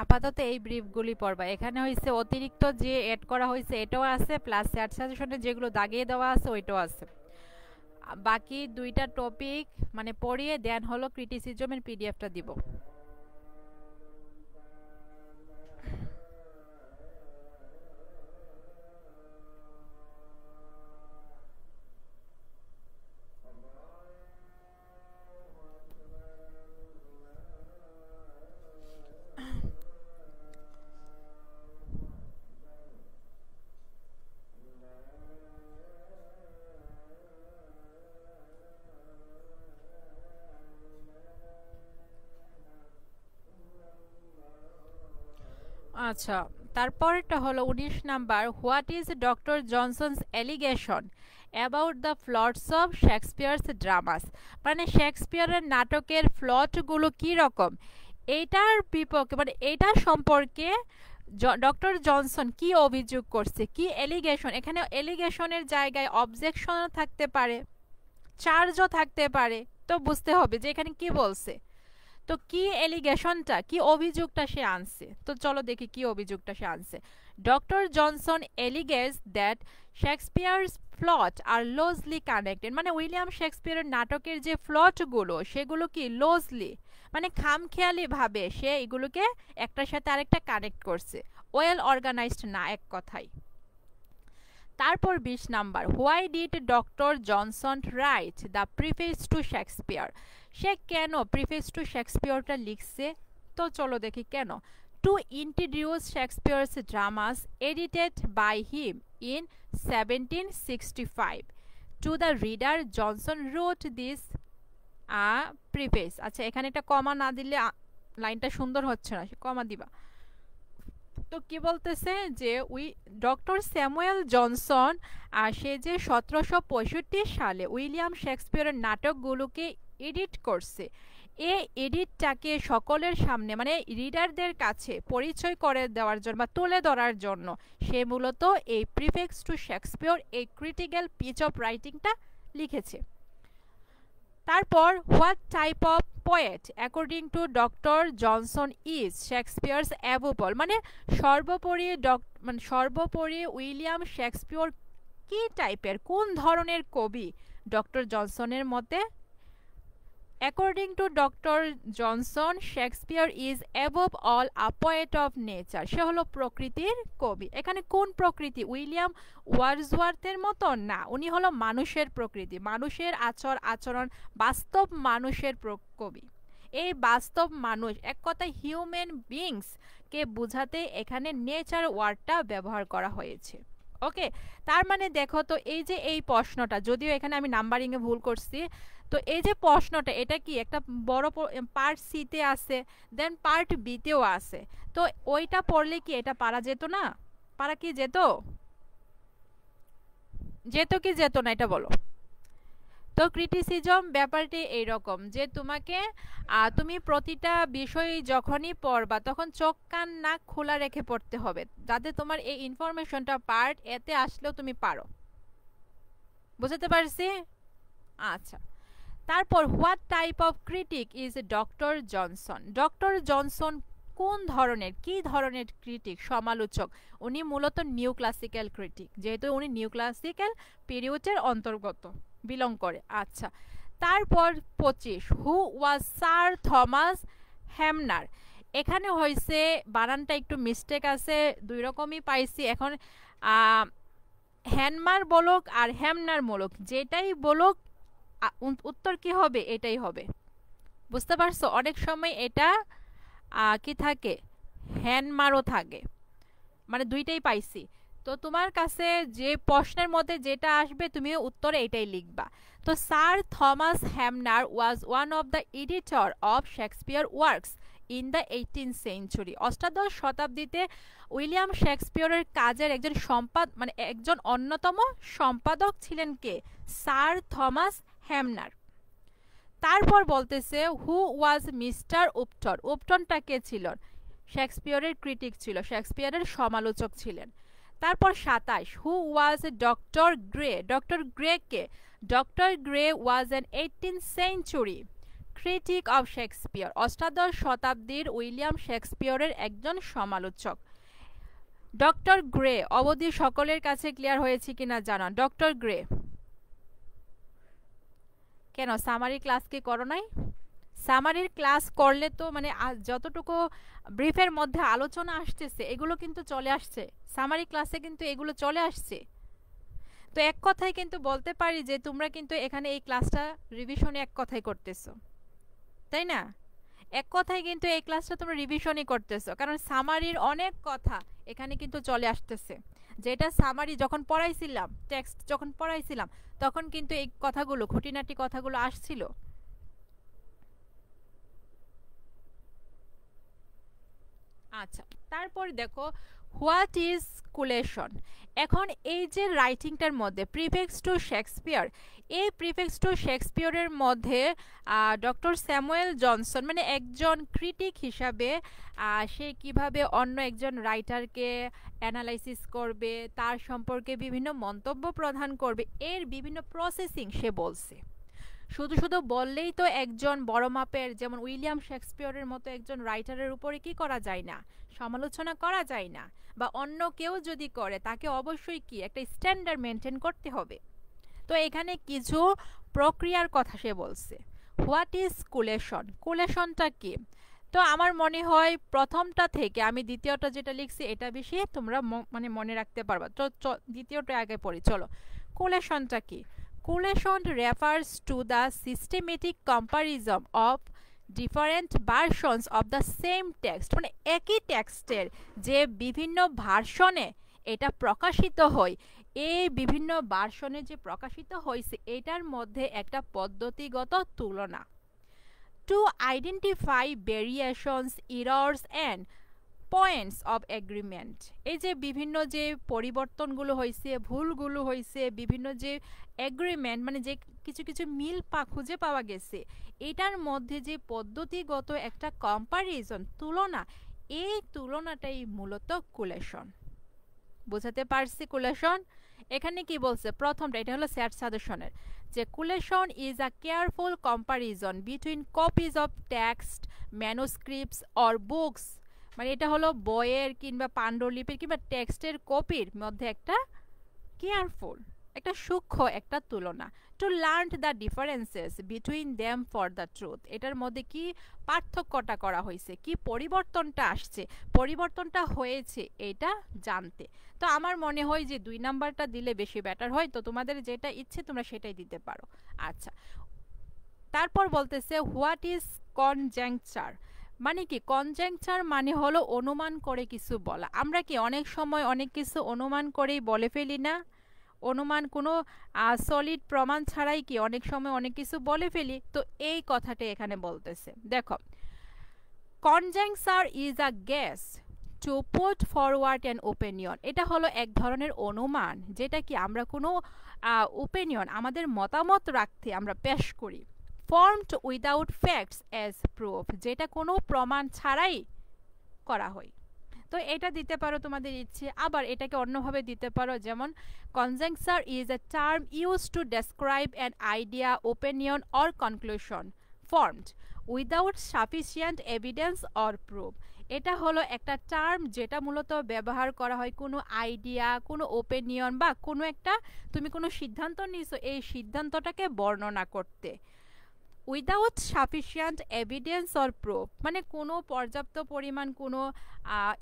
আপাতত এই ব্রিফগুলি পড়বা। এখানে হয়েছে অতিরিক্ত যে এড করা হয়েছে এটাও আছে, প্লাস চ্যাট সাজেশনে যেগুলো দাগিয়ে দেওয়া আছে ওইটাও আছে। বাকি দুইটা টপিক মানে পড়িয়ে দেন হলো ক্রিটিসিজমের পিডিএফটা দিব। আচ্ছা, তারপরটা হলো 19 number, what is Doctor Johnson's allegation about the plots of Shakespeare's dramas? মানে শেক্সপিয়ারের নাটকের প্লটগুলো কী রকম, এইটার বিপক্ষে মানে এইটা সম্পর্কে ডক্টর জনসন কি অভিযোগ করছে, কি এলিগেশন। এখানে এলিগেশনের জায়গায় অবজেকশনও থাকতে পারে, চার্জও থাকতে পারে, তো বুঝতে হবে যে এখানে কি বলছে। তো কি এলিগেশনটা, কি অভিযোগটা সে আনছে, তো চলো দেখি কি অভিযোগটা সে আনছে। Doctor Johnson alleges that Shakespeare's plot are loosely connected, মানে উইলিয়াম শেক্সপিয়ারের নাটকের যে প্লটগুলো সেগুলো কি লুজলি মানে খামখেয়ালি ভাবে সে এগুলোকে একটার সাথে আরেকটা কানেক্ট করছে, ওয়েল অর্গানাইজড না, এক কথায়। তারপর 20 number, why did doctor Johnson write the preface to Shakespeare? সে কেন প্রিফেস টু শেক্সপিয়ারটা লিখছে, তো চলো দেখি কেন। To introduce Shakespeare's dramas edited by him in 1765 to the reader, Johnson wrote this preface. আচ্ছা, এখানে একটা কমা না দিলে লাইনটা সুন্দর হচ্ছে না, কমা দিবা। তো কি বলতেছে যে ডক্টর স্যামুয়েল জনসন সে যে 1765 সালে উইলিয়াম শেক্সপিয়ারের নাটকগুলোকে এডিট করছে, এই এডিটটাকে সকলের সামনে মানে রিডারদের কাছে পরিচয় করে দেওয়ার জন্য বা তুলে ধরার জন্য সে মূলত এই প্রিফেক্স টু শেক্সপিয়ার এই ক্রিটিক্যাল পিচ অফ রাইটিংটা লিখেছে। তারপর what type of poet according to doctor Johnson is Shakespeare's above all, মানে সর্বোপরি উইলিয়াম শেক্সপিয়ার কি টাইপের, কোন ধরনের কবি ডক্টর জনসনের মতে? According to doctor Johnson Shakespeare is above all a poet of nature, সে হলো প্রকৃতির কবি। এখানে কোন প্রকৃতি, উইলিয়াম ওয়ার্ডসওয়ার্থের মতো না, উনি হলো মানুষের প্রকৃতি, মানুষের আচরণ, বাস্তব মানুষের কবি। এই বাস্তব মানুষ, এক কথায় হিউম্যান বিংস কে বোঝাতে এখানে নেচার ওয়ার্ডটা ব্যবহার করা হয়েছে। ওকে, তার মানে দেখো তো এই যে এই প্রশ্নটা, যদিও এখানে আমি নাম্বারিংয়ে ভুল করছি, তো এই যে প্রশ্নটা এটা কি একটা বড় পার্ট সিতে আছে, দেন পার্ট বিতেও আছে, তো ওইটা পড়লে কি এটা পারা যেত না? পারা কি যেত? যেত কি যেত না, এটা বলো। তো ক্রিটিসিজম ব্যাপারটি এইরকম যে তোমাকে তুমি প্রতিটা বিষয় যখনই পড়বা তখন চোখ কান নাক খোলা রেখে পড়তে হবে, যাতে তোমার এই ইনফরমেশনটা পার্ট এতে আসলেও তুমি পারো। বুঝতে পারছি? আচ্ছা, তারপর what type of critic is Doctor Johnson? Doctor Johnson কোন ধরনের, কি ধরনের ক্রিটিক, সমালোচক? উনি মূলত নিউ ক্লাসিক্যাল ক্রিটিক, যেহেতু উনি নিউ ক্লাসিক্যাল পিরিয়ডের অন্তর্গত বিলং করে। আচ্ছা, তারপর 25, হু ওয়াজ স্যার থমাস হ্যামনার? এখানে হয়েছে বানানটা একটু মিস্টেক আছে, দুই রকমই পাইছি। এখন হ্যানমার বলুক আর হ্যামনার বলুক, যেটাই বলুক উত্তর কি হবে, এটাই হবে। বুঝতে পারছো? অনেক সময় এটা কি থাকে, হ্যানমারও থাকে, মানে দুইটাই পাইছি। তো তোমার কাছে যে প্রশ্নের মধ্যে যেটা আসবে তুমি উত্তরে এটাই লিখবা। তো sir Thomas Hanmer was one of the editor of Shakespeare works in the 18th century. অষ্টাদশ শতাব্দীতে উইলিয়াম শেক্সপিয়ারের কাজের একজন অন্যতম সম্পাদক ছিলেন কে? Sir Thomas হ্যামনার। তারপর বলতেছে হু ওয়াজ মিস্টার উপটন? উপটনটা কে ছিল? শেক্সপিয়ারের ক্রিটিক ছিল, শেক্সপিয়ারের সমালোচক ছিলেন। তারপর 27, who was doctor Gray? Doctor Gray কে? Doctor Gray was an 18th century critic of Shakespeare. অষ্টাদশ শতাব্দীর উইলিয়াম শেক্সপিয়ারের একজন সমালোচক। ডক্টর গ্রে অবধি সকলের কাছে ক্লিয়ার হয়েছে কিনা জানান। ডক্টর গ্রে কেন সামারি ক্লাস কি করো নাই? সামারির ক্লাস করলে তো মানে যতটুকু ব্রিফের মধ্যে আলোচনা আসতেছে এগুলো কিন্তু চলে আসছে, সামারি ক্লাসে কিন্তু এগুলো চলে আসছে। তো এক কথায় কিন্তু বলতে পারি যে তোমরা কিন্তু এখানে এই ক্লাসটা রিভিশনে এক কথাই করতেছো, তাই না? এক কথায় কিন্তু এই ক্লাসটা তোমরা রিভিশনই করতেছো, কারণ সামারির অনেক কথা এখানে কিন্তু চলে আসতেছে। যেটা সামারি যখন পড়াইছিলাম, টেক্সট যখন পড়াইছিলাম, তখন কিন্তু এই কথাগুলো, খুঁটিনাটি কথাগুলো আসছিল। আচ্ছা, তারপর দেখো হোয়াট ইজ কুলেশন। এখন এই যে রাইটিংটার মধ্যে প্রিফিক্স টু শেক্সপিয়ার, এই প্রিফিক্স টু শেক্সপিয়ারের মধ্যে ডক্টর স্যামুয়েল জনসন মানে একজন ক্রিটিক হিসাবে সে কিভাবে অন্য একজন রাইটারকে অ্যানালাইসিস করবে, তার সম্পর্কে বিভিন্ন মন্তব্য প্রদান করবে, এর বিভিন্ন প্রসেসিং সে বলছে। শুধু শুধু বললেই তো একজন বড় মাপের যেমন উইলিয়াম শেক্সপিয়রের মতো একজন রাইটারের উপরে কি করা যায় না, সমালোচনা করা যায় না, বা অন্য কেউ যদি করে তাকে অবশ্যই কি একটা স্ট্যান্ডার্ড মেনটেন করতে হবে। তো এখানে কিছু প্রক্রিয়ার কথা সে বলছে। হোয়াট ইজ কুলেশন, কুলেশনটা কি? তো আমার মনে হয় প্রথমটা থেকে আমি দ্বিতীয়টা যেটা লিখছি এটা বেশি তোমরা মানে মনে রাখতে পারবা। তো দ্বিতীয়টা আগে পড়ি, চলো। কুলেশনটা কি? Collation refers to the systematic comparison of different versions of the same text, মানে একই টেক্সটের যে বিভিন্ন ভার্সনে এটা প্রকাশিত হয়, এই বিভিন্ন ভার্সনে যে প্রকাশিত হয়েছে এটার মধ্যে একটা পদ্ধতিগত তুলনা। To identify variations, errors and points of agreement, এই যে বিভিন্ন যে পরিবর্তনগুলো হয়েছে, ভুলগুলো হয়েছে, বিভিন্ন যে এগ্রিমেন্ট মানে যে কিছু কিছু মিল খুঁজে পাওয়া গেছে, এটার মধ্যে যে পদ্ধতিগত একটা কম্পারিজন তুলনা, এই তুলনাটাই মূলত কুলেশন। বোঝাতে পারছি কুলেশন? এখানে কি বলছে প্রথমটা, এটা হলো স্যাট সাজেশনের, যে collation is a careful comparison between copies of text, manuscripts or books, মানে এটা হলো বইয়ের কিংবা পাণ্ডুলিপির কিংবা টেক্সটের কপির মধ্যে একটা কেয়ারফুল, একটা সূক্ষ্ম একটা তুলনা। To learn the differences between them for the truth, এটার মধ্যে কি পার্থক্যটা করা হয়েছে, কি পরিবর্তনটা আসছে, পরিবর্তনটা হয়েছে এটা জানতে। তো আমার মনে হয় যে 2 নাম্বারটা দিলে বেশি বেটার হয়। তো তোমাদের যেটা ইচ্ছে তোমরা সেটাই দিতে পারো। আচ্ছা, তারপর বলতেছে হোয়াট ইজ কনজাংচার, মানে কি? কনজাংচার মানে হলো অনুমান করে কিছু বলা। আমরা কি অনেক সময় অনেক কিছু অনুমান করেই বলে ফেলি না? অনুমান কোনো সলিড প্রমাণ ছাড়াই কি অনেক সময় অনেক কিছু বলে ফেলি। তো এই কথাটা এখানে বলতেছে, দেখো, conjecture is a guess to put forward an opinion, এটা হলো এক ধরনের অনুমান যেটা কি আমরা কোনো ওপিনিয়ন আমাদের মতামত রাখতে আমরা পেশ করি। Formed without facts as proof, যেটা কোনো প্রমাণ ছাড়াই করা হয়। তো এটা দিতে পারো তোমাদের ইচ্ছে, আবার এটাকে অন্যভাবে দিতে পারো, যেমন conjecture is a term use to describe an idea, opinion or conclusion formed without sufficient evidence or proof, এটা হলো একটা টার্ম যেটা মূলত ব্যবহার করা হয় কোনো আইডিয়া, কোনো ওপিনিয়ন বা কোনো একটা তুমি কোনো সিদ্ধান্ত নিয়েছো এই সিদ্ধান্তটাকে বর্ণনা করতে। Without sufficient evidence or proof মানে কোনো পর্যাপ্ত পরিমাণ কোনো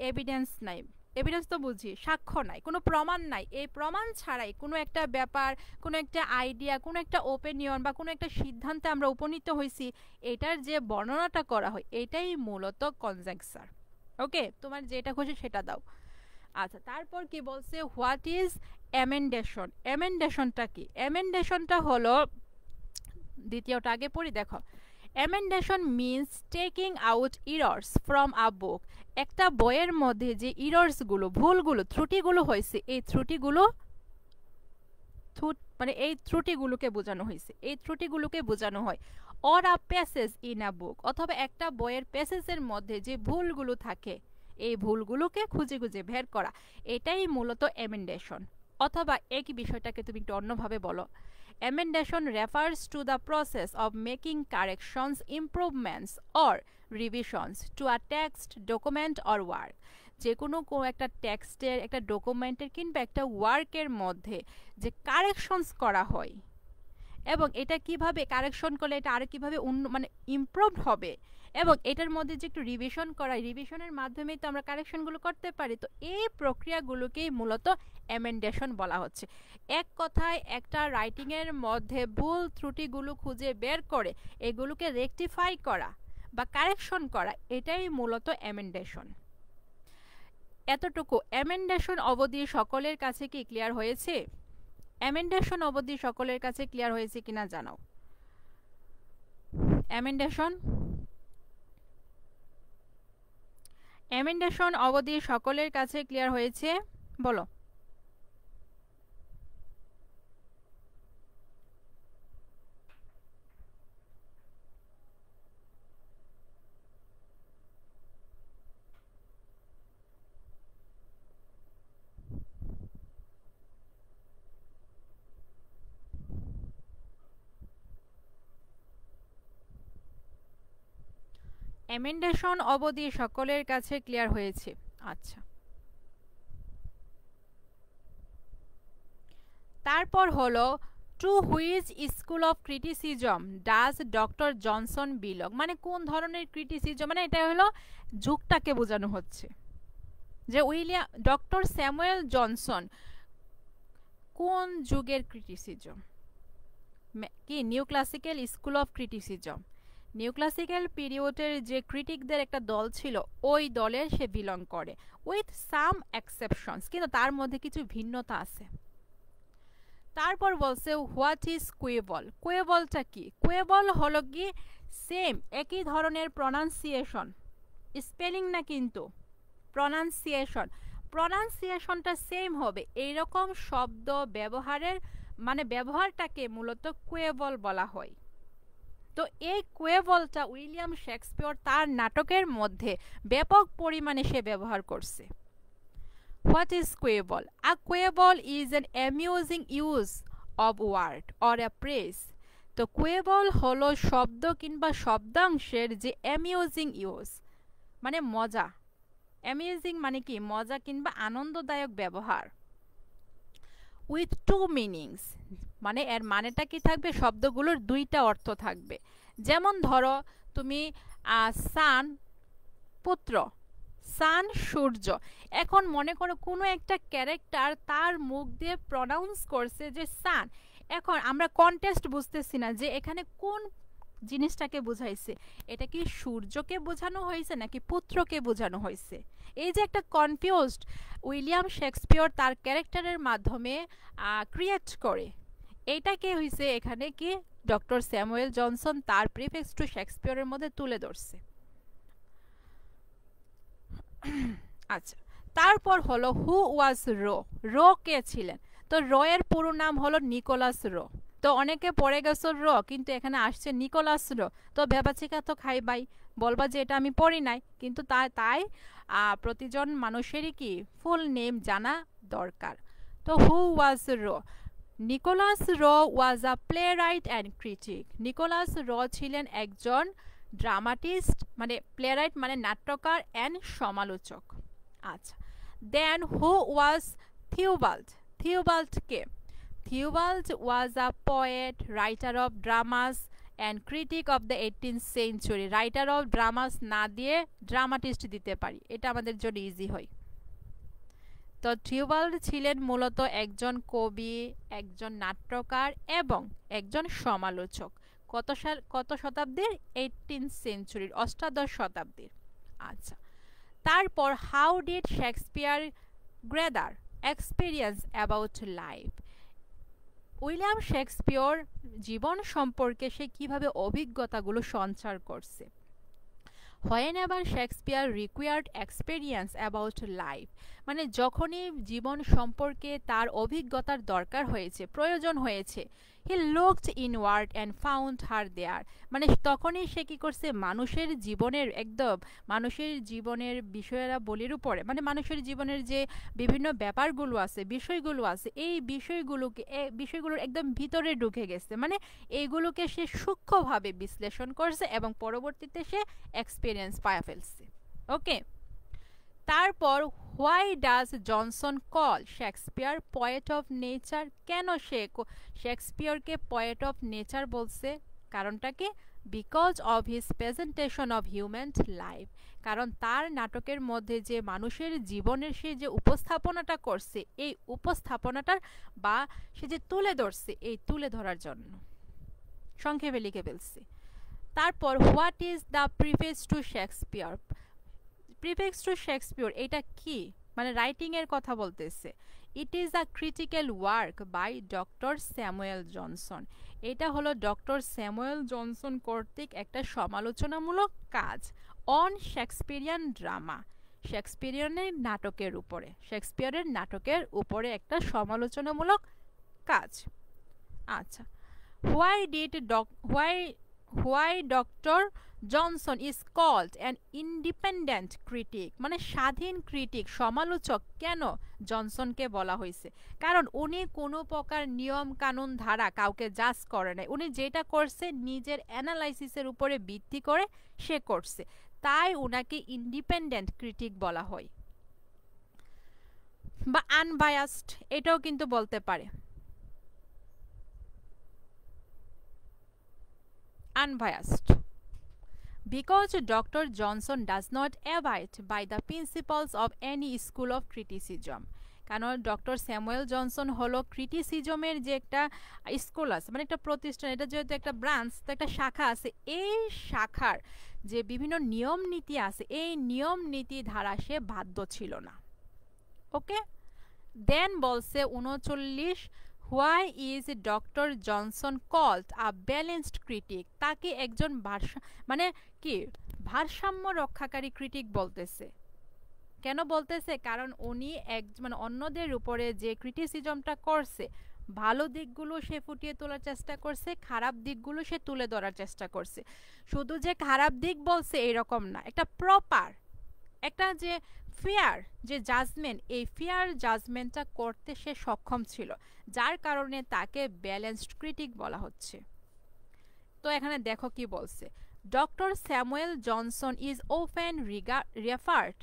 এভিডেন্স নাই, এভিডেন্স তো বুঝি, সাক্ষ্য নাই, কোনো প্রমাণ নাই, এই প্রমাণ ছাড়াই কোনো একটা ব্যাপার, কোনো একটা আইডিয়া, কোনো একটা ওপিনিয়ন বা কোনো একটা সিদ্ধান্তে আমরা উপনীত হয়েছি, এটার যে বর্ণনাটা করা হয় এটাই মূলত কনজাংচার। ওকে, তোমার যেটা খুশি সেটা দাও। আচ্ছা, তারপর কি বলছে হোয়াট ইজ এমেন্ডেশন, এমেন্ডেশনটা কি? এমেন্ডেশনটা হলো দ্বিতীয়টা আগে পড়ি, দেখো। Emendation means taking out errors from a book, একটা বইয়ের মধ্যে যে ইরর্সগুলো, ভুলগুলো, ত্রুটিগুলো হয়েছে, এই ত্রুটিগুলো মানে এই ত্রুটিগুলোকে বোঝানো হয়েছে, এই ত্রুটিগুলোকে বোঝানো হয়। Or a passage in a book, অথবা একটা বইয়ের প্যাসেজের মধ্যে যে ভুলগুলো থাকে এই ভুলগুলোকে খুঁজে খুঁজে বের করা, এটাই মূলত এমেন্ডেশন। অথবা একই বিষয়টাকে তুমি একটু অন্যভাবে বলো, emendation refers to the process of making corrections, improvements or revisions to a text, document or work, যে কোনো একটা টেক্সটের, একটা ডকুমেন্টের কিংবা একটা ওয়ার্কের মধ্যে যে কারেকশনস করা হয় এবং এটা কিভাবে কারেকশন করলে এটা আরো কিভাবে মানে ইমপ্রুভ হবে, এবং এটার মধ্যে যে একটু রিভিশন করা, রিভিশনের মাধ্যমেই তো আমরা কারেকশনগুলো করতে পারি। তো এই প্রক্রিয়াগুলোকেই মূলত এমেন্ডেশন বলা হচ্ছে। এক কথায় একটা রাইটিংয়ের মধ্যে ভুল ত্রুটিগুলো খুঁজে বের করে এগুলোকে রেকটিফাই করা বা কারেকশন করা, এটাই মূলত এমেন্ডেশন। এতটুকু এমেন্ডেশন অবধি সকলের কাছে কি ক্লিয়ার হয়েছে? এমেন্ডেশন অবধি সকলের কাছে ক্লিয়ার হয়েছে কিনা জানাও। এমেন্ডেশন অবধি সকলের কাছে ক্লিয়ার হয়েছে? বলো। এমেন্ডেশন অবধি সকলের কাছে ক্লিয়ার হয়েছে? আচ্ছা, তারপর হলো to which school of criticism does Doctor Johnson belong, মানে কোন ধরনের ক্রিটিসিজম, মানে এটা হলো যুগটাকে বোঝানো হচ্ছে যে ডক্টর স্যামুয়েল জনসন কোন যুগের ক্রিটিসিজম, কি new classical school of criticism, new classical পিরিয়ডের যে ক্রিটিকদের একটা দল ছিল ওই দলের সে বিলং করে, উইথ সাম এক্সেপশনস, কিন্তু তার মধ্যে কিছু ভিন্নতা আছে। তারপর বলছে হোয়াট ইজ কুয়েবল, কুয়েবলটা কি? কুয়েবল হলো কি সেম একই ধরনের প্রনাউন্সিয়েশন, স্পেলিং না কিন্তু প্রনাউন্সিয়েশন, প্রনাউন্সিয়েশনটা সেম হবে এইরকম শব্দ ব্যবহারের মানে ব্যবহারটাকে মূলত কুয়েবল বলা হয়। তো এই কুয়েবলটা উইলিয়াম শেক্সপিয়র তার নাটকের মধ্যে ব্যাপক পরিমাণে সে ব্যবহার করছে। What is quibble? A quibble is an amusing use of word or a phrase. তো quibble হলো শব্দ কিংবা শব্দাংশের যে অ্যামিউজিং ইউজ, মানে মজা, অ্যামিউজিং মানে কি মজা কিংবা আনন্দদায়ক ব্যবহার। উইথ টু মিনিংস, মানে এর মানেটা কি থাকবে, শব্দগুলোর দুইটা অর্থ থাকবে। যেমন ধরো তুমি সান পুত্র, সান সূর্য, এখন মনে করো কোনো একটা ক্যারেক্টার তার মুখ দিয়ে প্রনাউন্স করছে যে সান, এখন আমরা কনটেক্সট বুঝতেছি না যে এখানে কোন জিনিসটাকে বোঝাইছে, এটা কি সূর্যকে বোঝানো হয়েছে নাকি পুত্রকে বোঝানো হয়েছে, এই যে একটা কনফিউজড উইলিয়াম শেক্সপিয়র তার ক্যারেক্টারের মাধ্যমে ক্রিয়েট করে, এইটাকে হয়েছে এখানে কি ডক্টর স্যামুয়েল জনসন তার প্রিফিক্স টু শেক্সপিয়রের মধ্যে তুলে ধরছে। আচ্ছা, তারপর হলো হু ওয়াজ রো, রো কে ছিলেন? তো র এর পুরো নাম হলো নিকোলাস রো। তো অনেকে পড়ে গেছো র, কিন্তু এখানে আসছে নিকোলাস রো, তো ভেবাচিকা তো খাইবাই, বলবা যে এটা আমি পড়ি নাই, কিন্তু তাই প্রতিজন মানুষেরই কি ফুল নেম জানা দরকার। তো হু ওয়াজ Rowe, Nicholas Rowe was a playwright and critic, Nicholas Rowe ছিলেন একজন ড্রামাটিস্ট, মানে প্লে রাইট মানে নাট্যকার অ্যান্ড সমালোচক। আচ্ছা, then who was Theobald, Theobald কে? Theobald was a poet, writer of dramas and critic of the 18th century, writer of dramas না দিয়ে ড্রামাটিস্ট দিতে পারি, এটা আমাদের জন্য ইজি হয়। তো থিওবাল্ড ছিলেন মূলত একজন কবি, একজন নাট্যকার এবং একজন সমালোচক। কত শতাব্দীর? 18th century, অষ্টাদশ শতাব্দীর। আচ্ছা, তারপর how did Shakespeare gather experience about life, William Shakespeare জীবন সম্পর্কে সে কিভাবে অভিজ্ঞতাগুলো সঞ্চার করছে। Whenever Shakespeare required experience about life, মানে যখনই জীবন সম্পর্কে তার অভিজ্ঞতার দরকার হয়েছে, প্রয়োজন হয়েছে, he looked inward and found her there, মানে তখনই সে কি করছে, মানুষের জীবনের একদম মানুষের জীবনের বিষয়েরা বলির উপরে, মানে মানুষের জীবনের যে বিভিন্ন ব্যাপারগুলো আছে, বিষয়গুলো আছে, এই বিষয়গুলোর একদম ভিতরে ঢুকে গেছে, মানে এইগুলোকে সে সূক্ষ্মভাবে বিশ্লেষণ করছে এবং পরবর্তীতে সে এক্সপিরিয়েন্স পায়া ফেলছে। ওকে, তারপর why does Johnson call Shakespeare poet of nature, কেন সে শেক্সপিয়রকে পয়েট অফ নেচার বলছে? কারণটা কি? Because of his presentation of human life, কারণ তার নাটকের মধ্যে যে মানুষের জীবনের সে যে উপস্থাপনাটা করছে, এই উপস্থাপনাটার বা সে যে তুলে ধরছে, এই তুলে ধরার জন্য সংক্ষেপে লিখে ফেলছে। তারপর what is the preface to Shakespeare, preface to Shakespeare এটা কি, মানে রাইটিং এর কথা বলতেছে। It is a critical work by doctor Samuel Johnson, এটা হলো ডক্টর স্যামুয়েল জনসন কর্তৃক একটা সমালোচনামূলক কাজ অন শেক্সপিয়ারিয়ান ড্রামা, শেক্সপিয়ারের নাটকের উপরে, শেক্সপিয়ারের নাটকের উপরে একটা সমালোচনামূলক কাজ। আচ্ছা, why did why Doctor Johnson is called an independent critic, মানে স্বাধীন ক্রিটিক, সমালোচক কেন জনসনকে বলা হয়েছে? কারণ উনি কোনো প্রকার নিয়ম কানুন ধারা কাউকে জাজ করে নাই, উনি যেটা করছে নিজের অ্যানালাইসিসের উপরে ভিত্তি করে সে করছে, তাই উনাকে ইন্ডিপেন্ডেন্ট ক্রিটিক বলা হয়। বা আনবায়াসড এটাও কিন্তু বলতে পারে, unbiased. Because Dr. Johnson does not abide by the principles of any school of criticism. কারণ ডক্টর স্যামুয়েল জনসন হলো ক্রিটিসিজমের যে একটা স্কুল আছে, মানে একটা প্রতিষ্ঠান, এটা যেহেতু একটা ব্রাঞ্চ, তো একটা শাখা আছে, এই শাখার যে বিভিন্ন নিয়ম নীতি আছে এই নিয়ম নীতি ধারা সে বাধ্য ছিল না। ওকে, দেন বলছে 39, why is Doctor Johnson called a balanced critic, তাকে একজন মানে কি ভারসাম্য রক্ষাকারী ক্রিটিক বলতেছে। কেন বলতেছে? কারণ উনি মানে অন্যদের উপরে যে ক্রিটিসিজমটা করছে, ভালো দিকগুলো সে ফুটিয়ে তোলার চেষ্টা করছে, খারাপ দিকগুলো সে তুলে ধরার চেষ্টা করছে। শুধু যে খারাপ দিক বলছে এরকম না, একটা প্রপার একটা যে ফেয়ার যে জাজমেন্ট, এই ফেয়ার জাজমেন্টটা করতে সে সক্ষম ছিল, যার কারণে তাকে ব্যালেন্সড ক্রিটিক বলা হচ্ছে। তো এখানে দেখো কি বলছে, Doctor Samuel Johnson is often referred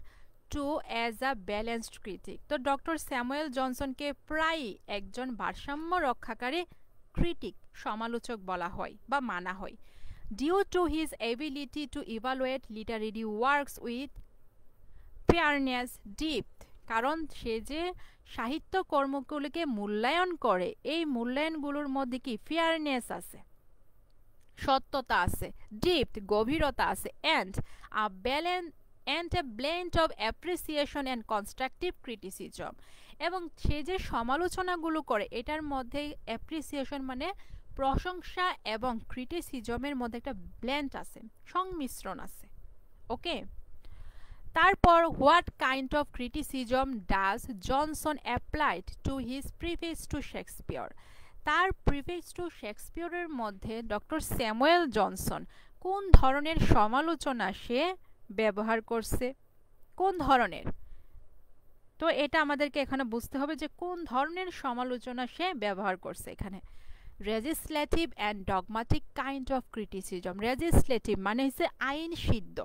to as a balanced critic. তো ডক্টর স্যামুয়েল জনসনকে প্রায়ই একজন ভারসাম্য রক্ষাকারী ক্রিটিক, সমালোচক বলা হয় বা মানা হয়। Due to his ability to evaluate literary works with fairness depth, কারণ সে যে সাহিত্য কর্মগুলোকে মূল্যায়ন করে, এই মূল্যায়নগুলোর মধ্যে কি ফেয়ারনেস আছে, সত্যতা আছে, ডিপথ গভীরতা আছে, and a blend of appreciation and constructive criticism, এবং সে যে সমালোচনাগুলো করে এটার মধ্যে অ্যাপ্রিসিয়েশন মানে প্রশংসা এবং ক্রিটিসিজমের মধ্যে একটা ব্লেন্ড আছে, সংমিশ্রণ আছে। ওকে, তারপর what kind of criticism does Johnson applied to his preface to Shakespeare, তার প্রিফেস টু শেক্সপিয়রের মধ্যে ডক্টর স্যামুয়েল জনসন কোন ধরনের সমালোচনা সে ব্যবহার করছে, কোন ধরনের? তো এটা আমাদেরকে এখানে বুঝতে হবে যে কোন ধরনের সমালোচনা সে ব্যবহার করছে। এখানে legislative and dogmatic kind of criticism, legislative মানে হচ্ছে আইন সিদ্ধ,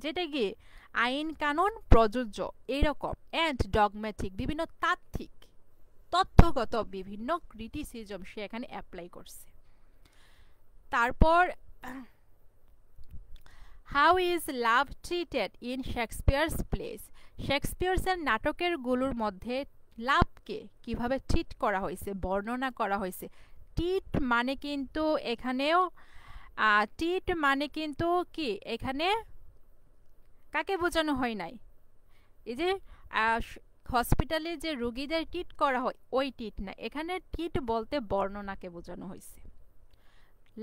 যেটা কি আইন কানুন প্রযোজ্য এরকম, অ্যান্ড ডগম্যাটিক বিভিন্ন তাত্ত্বিক তথ্যগত বিভিন্ন ক্রিটিসিজম সে এখানে অ্যাপ্লাই করছে। তারপর how is love treated in Shakespeare's plays, শেক্সপিয়ার্সের নাটকের গুলোর মধ্যে লাভকে কিভাবে ট্রিট করা হয়েছে, বর্ণনা করা হয়েছে। ট্রিট মানে কিন্তু এখানেও ট্রিট মানে কিন্তু কি এখানে কাকে বোঝানো হয় নাই, এই যে হসপিটালে যে রোগীদের ট্রিট করা হয় ওই ট্রিট না, এখানে ট্রিট বলতে বর্ণনাকে বোঝানো হয়েছে।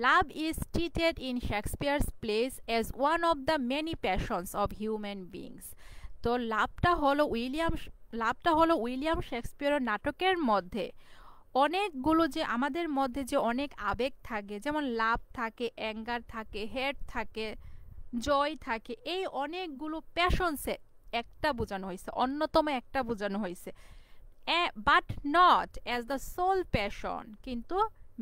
Love is treated in Shakespeare's place as one of the many passions of human beings. তো লাভটা হলো উইলিয়াম শেক্সপিয়ারের নাটকের মধ্যে অনেকগুলো যে আমাদের মধ্যে যে অনেক আবেগ থাকে, যেমন লাভ থাকে, অ্যাঙ্গার থাকে, হেট থাকে, জয় থাকে, এই অনেকগুলো প্যাশনসে একটা বোঝানো হয়েছে, অন্যতম একটা বোঝানো হয়েছে, but not as the sole passion, কিন্তু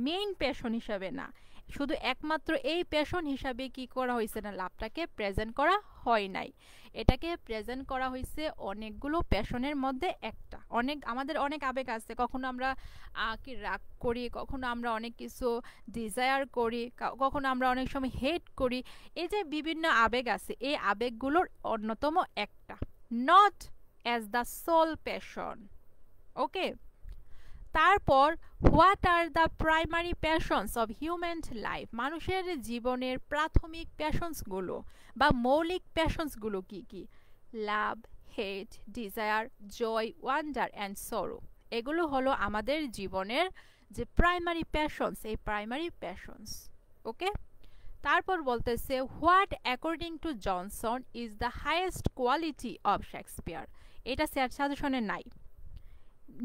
মেইন প্যাশন হিসাবে না, শুধু একমাত্র এই প্যাশন হিসাবে কি করা হয়েছে না, লাভটাকে প্রেজেন্ট করা হয় নাই, এটাকে প্রেজেন্ট করা হয়েছে অনেকগুলো প্যাশনের মধ্যে একটা। আমাদের অনেক আবেগ আছে, কখনো আমরা কি রাগ করি, কখনো আমরা অনেক কিছু ডিজায়ার করি, কখনো আমরা অনেক সময় হেট করি, এই যে বিভিন্ন আবেগ আছে এই আবেগগুলোর অন্যতম একটা, not as the sole passion. Okay, তারপর what are the primary passions of human life, মানুষের জীবনের প্রাথমিক প্যাশনসগুলো বা মৌলিক প্যাশনসগুলো কি কি? Love, hate, desire, joy, wonder and sorrow, এগুলো হলো আমাদের জীবনের যে প্রাইমারি প্যাশনস, এই প্রাইমারি প্যাশনস। ওকে, তারপর বলতেছে what according to Johnson is the highest quality of Shakespeare. এটা স্যার সাজেশনে নাই,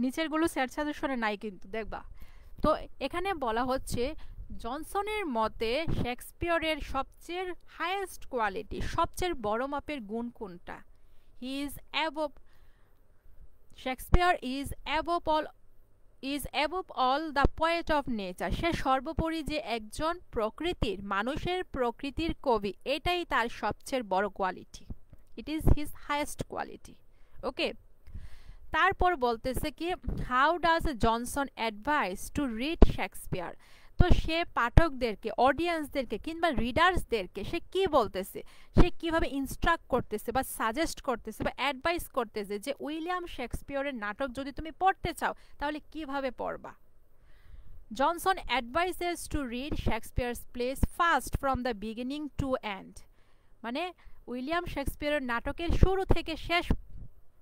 নিচেরগুলো স্যার সাজেশনে নাই কিন্তু দেখবা। তো এখানে বলা হচ্ছে জনসনের মতে শেক্সপিয়রের সবচেয়ে হাইয়েস্ট কোয়ালিটি, সবচেয়ে বড় মাপের গুণ কোনটা? He is above, Shakespeare is above all the poet of nature. সে সর্বোপরি যে একজন প্রকৃতির, মানুষের প্রকৃতির কবি, এটাই তার সবচেয়ে বড় quality. It is his highest quality. Okay, তারপর বলতেছে কি how does Johnson advise to read Shakespeare. তো সে পাঠকদেরকে, অডিয়েন্সদেরকে কিংবা রিডার্সদেরকে সে কি বলতেছে, সে কিভাবে ইনস্ট্রাক্ট করতেছে বা সাজেস্ট করতেছে বা অ্যাডভাইস করতেছে যে উইলিয়াম শেক্সপিয়রের নাটক যদি তুমি পড়তে চাও তাহলে কিভাবে পড়বা। Johnson advises to read Shakespeare's plays first from the beginning to end. মানে উইলিয়াম শেক্সপিয়রের নাটকের শুরু থেকে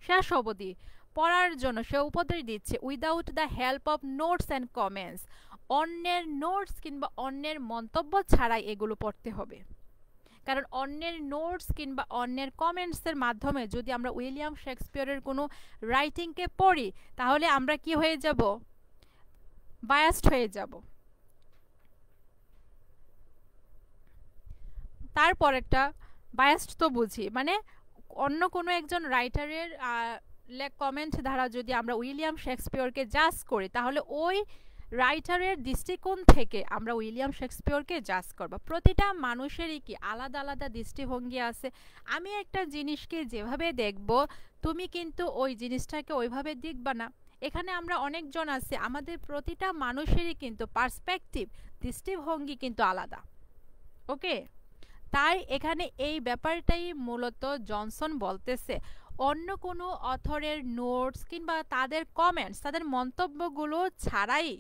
শেষ অবধি পড়ার জন্য সে উপদেশ দিচ্ছে without the help of notes and comments. অন্যের নোটস কিংবা অন্যের মন্তব্য ছাড়াই এগুলো পড়তে হবে। কারণ অন্যের নোটস কিংবা অন্যের কমেন্টসের মাধ্যমে যদি আমরা উইলিয়াম শেক্সপিয়রের কোনো রাইটিংকে পড়ি তাহলে আমরা কি হয়ে যাব? বায়াসড হয়ে যাব। তারপর একটা বায়াসড তো বুঝি, মানে অন্য কোনো একজন রাইটারের কমেন্ট দ্বারা যদি আমরা উইলিয়াম শেক্সপিয়রকে জাজ করি তাহলে ওই রাইটারের দৃষ্টিকোণ থেকে আমরা উইলিয়াম শেক্সপিয়রকে জাজ করব। প্রতিটা মানুষেরই কি আলাদা আলাদা দৃষ্টিভঙ্গি আছে। আমি একটা জিনিসকে যেভাবে দেখব তুমি কিন্তু ওই জিনিসটাকে ওইভাবে দেখবা না। এখানে আমরা অনেকজন আছি, আমাদের প্রতিটা মানুষেরই কিন্তু পার্সপেক্টিভ, দৃষ্টিভঙ্গি কিন্তু আলাদা। ওকে, তাই এখানে এই ব্যাপারটাই মূলত জনসন বলতেছে অন্য কোনো অথরের নোটস কিংবা তাদের কমেন্টস, তাদের মন্তব্যগুলো ছাড়াই,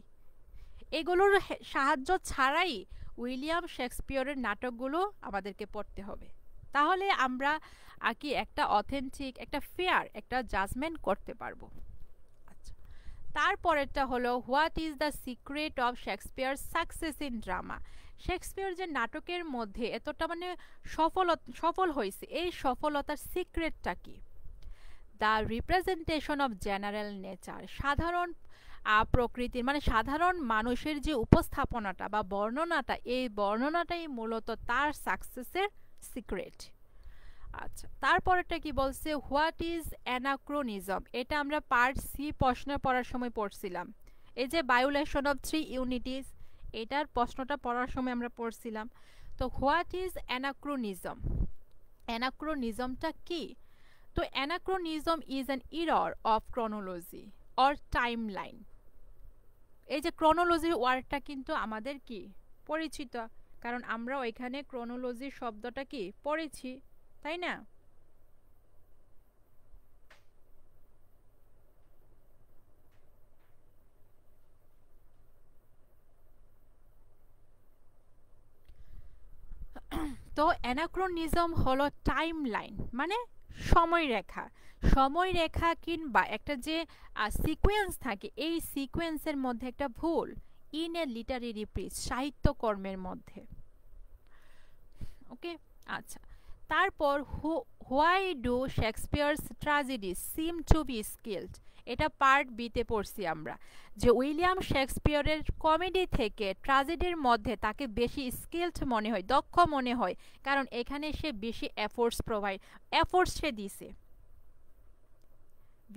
এগুলোর সাহায্য ছাড়াই উইলিয়াম শেক্সপিয়রের নাটকগুলো আমাদেরকে পড়তে হবে। তাহলে আমরা কি একটা অথেন্টিক, একটা ফেয়ার একটা জাজমেন্ট করতে পারবো। আচ্ছা, তারপরেরটা হলো what is the secret of Shakespeare success in drama. Shakespeare যে নাটকের মধ্যে এতটা মানে সফল হয়েছে, এই সফলতার সিক্রেটটা কি? The representation of general nature. সাধারণ প্রকৃতির মানে সাধারণ মানুষের যে উপস্থাপনাটা বা বর্ণনাটা, এই বর্ণনাটাই মূলত তার সাকসেসের সিক্রেট। আচ্ছা, তারপরেরটা কি বলছে হোয়াট ইজ অ্যানাক্রোনিজম। এটা আমরা পার্ট সি প্রশ্ন পড়ার সময় পড়ছিলাম। এই যে ভায়োলেশন অফ 3 ইউনিটিস, এটার প্রশ্নটা পড়ার সময় আমরা পড়ছিলাম। তো হোয়াট ইজ অ্যানাক্রোনিজম, অ্যানাক্রোনিজমটা কি? তো anachronism is an error of chronology or timeline. এই যে ক্রনোলজি ওয়ার্ডটা কিন্তু আমাদের কি পরিচিত, কারণ আমরা ওইখানে ক্রনোলজি শব্দটা কি পড়েছি, তাই না? তো অ্যানাক্রোনিজম হলো টাইম লাইন, মানে সময়রেখা। সময়রেখা কিংবা একটা যে সিকোয়েন্স থাকে, এই সিকোয়েন্সের মধ্যে একটা ভুল ইন এ লিটারেরি পিস, সাহিত্যকর্মের মধ্যে। ওকে, আচ্ছা, তারপর why do Shakespeare's tragedy seem to be skilled. এটা পার্ট বিতে পড়ছি আমরা যে উইলিয়াম শেক্সপিয়রের কমেডি থেকে ট্র্যাজেডির মধ্যে তাকে বেশি স্কিলড মনে হয়, দক্ষ মনে হয়, কারণ এখানে সে বেশি এফোর্টস সে দিছে।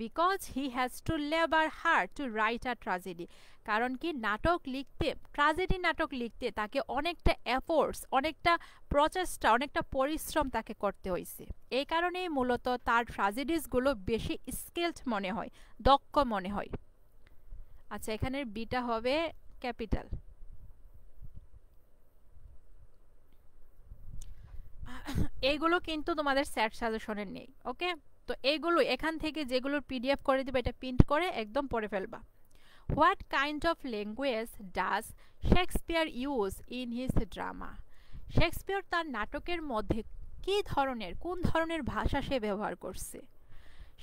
Because he has to labour hard to write a tragedy. কারণ কি নাটক লিখতে, ট্র্যাজেডি নাটক লিখতে তাকে অনেকটা এফোর্টস, অনেকটা প্রচেষ্টা, অনেকটা পরিশ্রম তাকে করতে হয়েছে। এই কারণেই মূলত তার ট্র্যাজেডিসগুলো বেশি স্কিলড মনে হয়, দক্ষ মনে হয়। আচ্ছা, এখানের বিটা হবে ক্যাপিটাল। এইগুলো কিন্তু তোমাদের স্যাট সাজেশনের নেই। ওকে, তো এইগুলো এখান থেকে যেগুলোর পিডিএফ করে দিবে এটা প্রিন্ট করে একদম পড়ে ফেলবা। What kind of language does Shakespeare use in his drama. Shakespeare তার নাটকের মধ্যে কোন ধরনের ভাষা সে ব্যবহার করছে?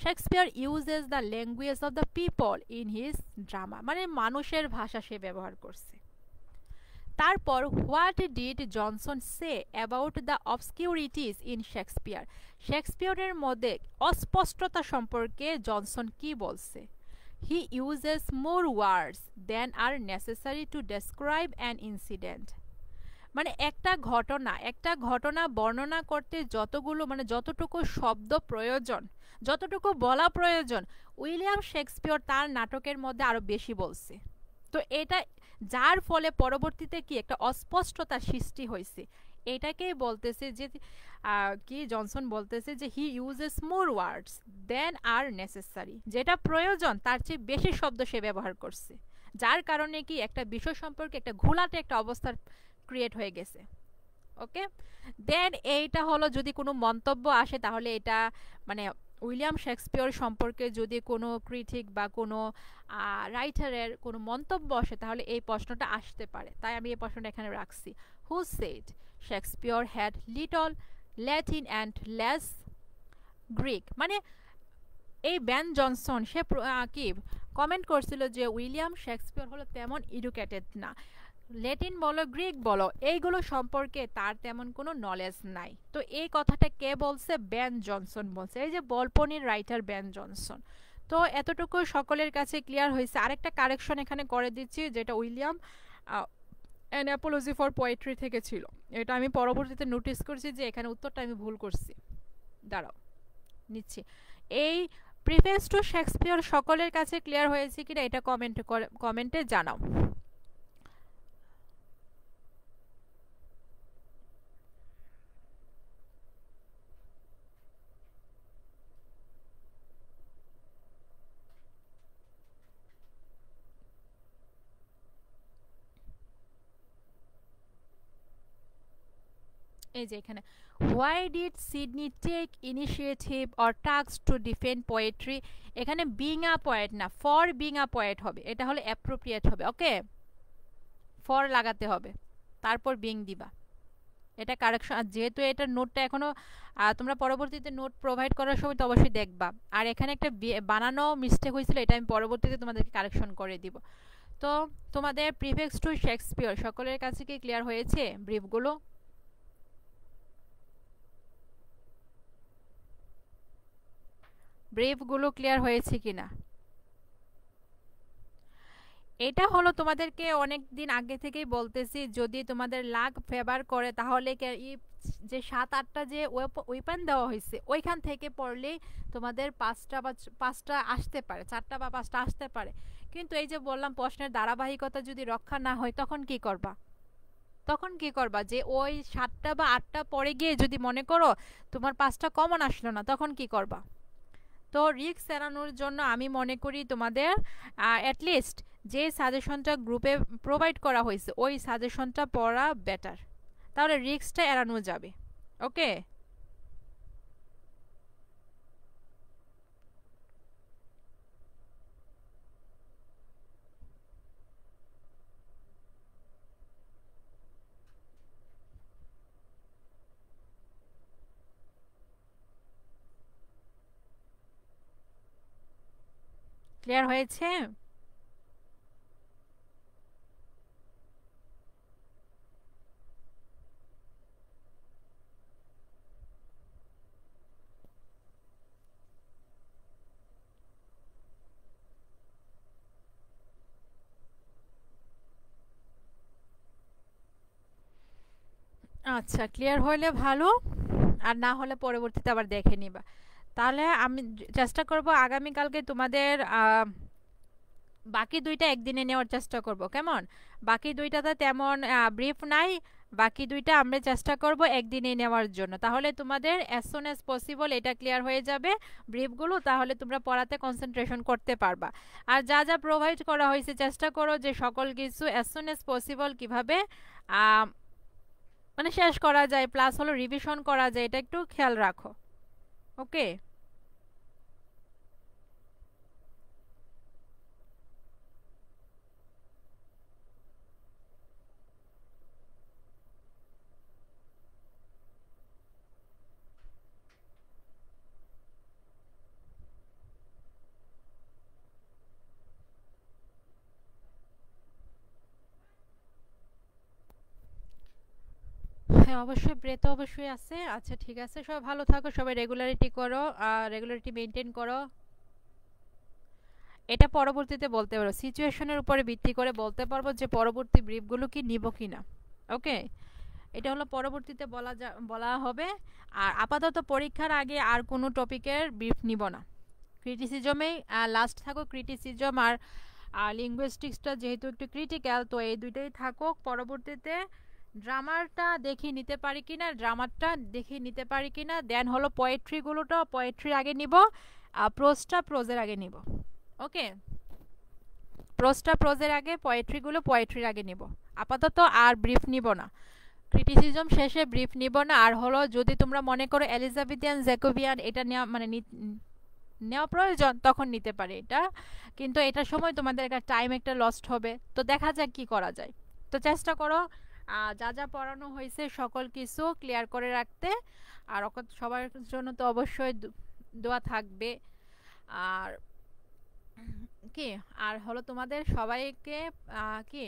Shakespeare uses the language of the people in his drama, মানে মানুষের ভাষা সে ব্যবহার করছে। তারপর what did Johnson say about the obscurities in Shakespeare, শেক্সপিয়ারের মধ্যে অস্পষ্টতা সম্পর্কে জনসন কি বলছে। He uses more words than are necessary to describe an incident, মানে একটা ঘটনা বর্ণনা করতে যতগুলো মানে যতটুকু শব্দ প্রয়োজন, যতটুকু বলা প্রয়োজন, উইলিয়াম শেক্সপিয়র তার নাটকের মধ্যে আরো বেশি বলছে। তো এটা যার ফলে পরবর্তীতে কি একটা অস্পষ্টতা সৃষ্টি হয়েছে, এটাকেই বলতেছে যে কি জনসন বলতেছে যে হি uses more words than are necessary, যেটা প্রয়োজন তার চেয়ে বেশি শব্দ সে ব্যবহার করছে, যার কারণে কি একটা বিষয় সম্পর্কে একটা ঘোলাটে একটা অবস্থার ক্রিয়েট হয়ে গেছে। ওকে, দেন এইটা হলো যদি কোনো মন্তব্য আসে তাহলে এটা মানে উইলিয়াম শেক্সপিয়র সম্পর্কে যদি কোনো ক্রিটিক বা কোনো রাইটারের কোনো মন্তব্য আসে তাহলে এই প্রশ্নটা আসতে পারে, তাই আমি এই প্রশ্নটা এখানে রাখছি। Who said Shakespeare had little Latin and less Greek, মানে এই বেন জনসন সে কি কমেন্ট করছিল যে উইলিয়াম শেক্সপিয়র হলো তেমন এডুকেটেড না, ল্যাটিন বলো গ্রিক বলো এইগুলো সম্পর্কে তার তেমন কোনো নলেজ নাই। তো এই কথাটা কে বলছে? বেন জনসন বলছে, এই যে গল্পনির রাইটার বেন জনসন। তো এতটুকু সকলের কাছে ক্লিয়ার হয়েছে। আরেকটা কারেকশন এখানে করে দিচ্ছি, যেটা William an Apology for poetry থেকে ছিল, এটা আমি পরবর্তীতে নোটিস করছি যে এখানে উত্তরটা আমি ভুল করছি, দাঁড়াও নিচ্ছি। এই প্রিফেস টু শেক্সপিয়র সকলের কাছে ক্লিয়ার হয়েছে কিনা এটা কমেন্টে জানাও। এই যে এখানে why did Sidney take initiative or task to defend poetry, এখানে বিং আ পোয়েট না, ফর বিং আ পোয়েট হবে, এটা হলে অ্যাপ্রোপ্রিয়েট হবে। ওকে, ফর লাগাতে হবে, তারপর বিং দিবা, এটা কারেকশন। আর যেহেতু এটার নোটটা এখনো তোমরা পরবর্তীতে নোট প্রোভাইড করার সময় তো অবশ্যই দেখবা, আর এখানে একটা বানানো মিস্টেক হয়েছিল, এটা আমি পরবর্তীতে তোমাদেরকে কারেকশন করে দিব। তো তোমাদের প্রিফিক্স টু শেক্সপিয়র সকলের কাছে কি ক্লিয়ার হয়েছে ব্রিফগুলো? ব্রিফগুলো ক্লিয়ার হয়েছে কিনা? এটা হলো তোমাদেরকে অনেক দিন আগে থেকেই বলতেছি, যদি তোমাদের লাক ফেভার করে তাহলে যে 7-8টা যে ওয়েপন দেওয়া হয়েছে ওইখান থেকে পড়লেই তোমাদের 5টা আসতে পারে, 4টা বা 5টা আসতে পারে। কিন্তু এই যে বললাম প্রশ্নের ধারাবাহিকতা যদি রক্ষা না হয় তখন কি করবা? যে ওই 7টা বা 8টা পরে গিয়ে যদি মনে করো তোমার 5টা কমন আসলো না, তখন কি করবা? তো রিস্ক এড়ানোর জন্য আমি মনে করি তোমাদের অ্যাটলিস্ট যে সাজেশনটা গ্রুপে প্রোভাইড করা হয়েছে ওই সাজেশনটা পড়া বেটার, তাহলে রিস্কটা এড়ানো যাবে। ওকে, ক্লিয়ার হয়েছে? আচ্ছা, ক্লিয়ার হলে ভালো, আর না হলে পরবর্তীতে আবার দেখে নিবা। তাহলে আমি চেষ্টা করব আগামীকালকে তোমাদের বাকি দুইটা একদিনে নেওয়ার চেষ্টা করব, কেমন? বাকি দুইটাতে তেমন ব্রিফ নাই, বাকি দুইটা আমরা চেষ্টা করব একদিনে নেওয়ার জন্য, তাহলে তোমাদের অ্যাজ সুন অ্যাজ পসিবল এটা ক্লিয়ার হয়ে যাবে ব্রিফগুলো, তাহলে তোমরা পড়াতে কনসেন্ট্রেশন করতে পারবা। আর যা যা প্রোভাইড করা হয়েছে চেষ্টা করো যে সকল কিছু অ্যাজ সুন অ্যাজ পসিবল কিভাবে মানে শেষ করা যায়, প্লাস হলো রিভিশন করা যায়, এটা একটু খেয়াল রাখো। ওকে। হ্যাঁ, অবশ্যই ব্রেথ অবশ্যই আছে। আচ্ছা ঠিক আছে, সবাই ভালো থাকো, সবাই রেগুলারিটি করো, রেগুলারিটি মেনটেন করো। এটা পরবর্তীতে বলতে পারো, সিচুয়েশনের উপরে ভিত্তি করে বলতে পারবো যে পরবর্তী ব্রিফগুলো কি নিব কিনা। ওকে, এটা হলো পরবর্তীতে বলা হবে। আর আপাতত পরীক্ষার আগে আর কোনো টপিকের ব্রিফ নিব না। ক্রিটিসিজমেই লাস্ট থাকো, ক্রিটিসিজম আর লিঙ্গুইস্টিক্সটা যেহেতু একটু ক্রিটিক্যাল, তো এই দুইটাই থাকুক। পরবর্তীতে ড্রামারটা দেখিয়ে নিতে পারি কিনা, ড্রামারটা দেখিয়ে নিতে পারি কিনা, দেন হলো পোয়েট্রিগুলোটা পোয়েট্রির আগে নিব, আর প্রোজটা প্রোজের আগে নিব। ওকে, প্রোজটা প্রোজের আগে, পোয়েট্রিগুলো পোয়েট্রির আগে নিব। আপাতত আর ব্রিফ নিব না, ক্রিটিসিজম শেষে ব্রিফ নিব না। আর হলো যদি তোমরা মনে করো এলিজাবেথিয়ান জ্যাকোবিয়ান এটা নেওয়া মানে নেওয়া প্রয়োজন, তখন নিতে পারে এটা, কিন্তু এটার সময় তোমাদের একটা টাইম একটা লস্ট হবে। তো দেখা যাক কি করা যায়। তো চেষ্টা করো যা যা পড়ানো হয়েছে সকল কিছু ক্লিয়ার করে রাখতে। আর সবার জন্য তো অবশ্যই দোয়া থাকবে। আর কি, আর হলো তোমাদের সবাইকে কি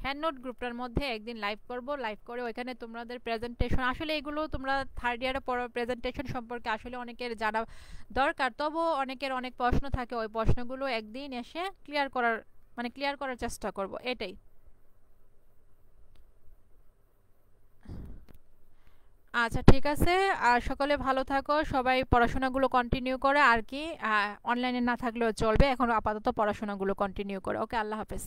হ্যান্ড নোট গ্রুপটার মধ্যে একদিন লাইভ করব, লাইভ করে ওইখানে তোমাদের প্রেজেন্টেশন, আসলে এগুলো তোমরা থার্ড ইয়ারে পড়ো, প্রেজেন্টেশন সম্পর্কে আসলে অনেকের জানা দরকার, তবুও অনেকের অনেক প্রশ্ন থাকে, ওই প্রশ্নগুলো একদিন এসে ক্লিয়ার করার চেষ্টা করব, এটাই। আচ্ছা ঠিক আছে, আর সকলে ভালো থাকো, সবাই পড়াশোনাগুলো কন্টিনিউ করে আর কি, অনলাইনে না থাকলেও চলবে, এখন আপাতত পড়াশোনাগুলো কন্টিনিউ করে। ওকে, আল্লাহ হাফেজ।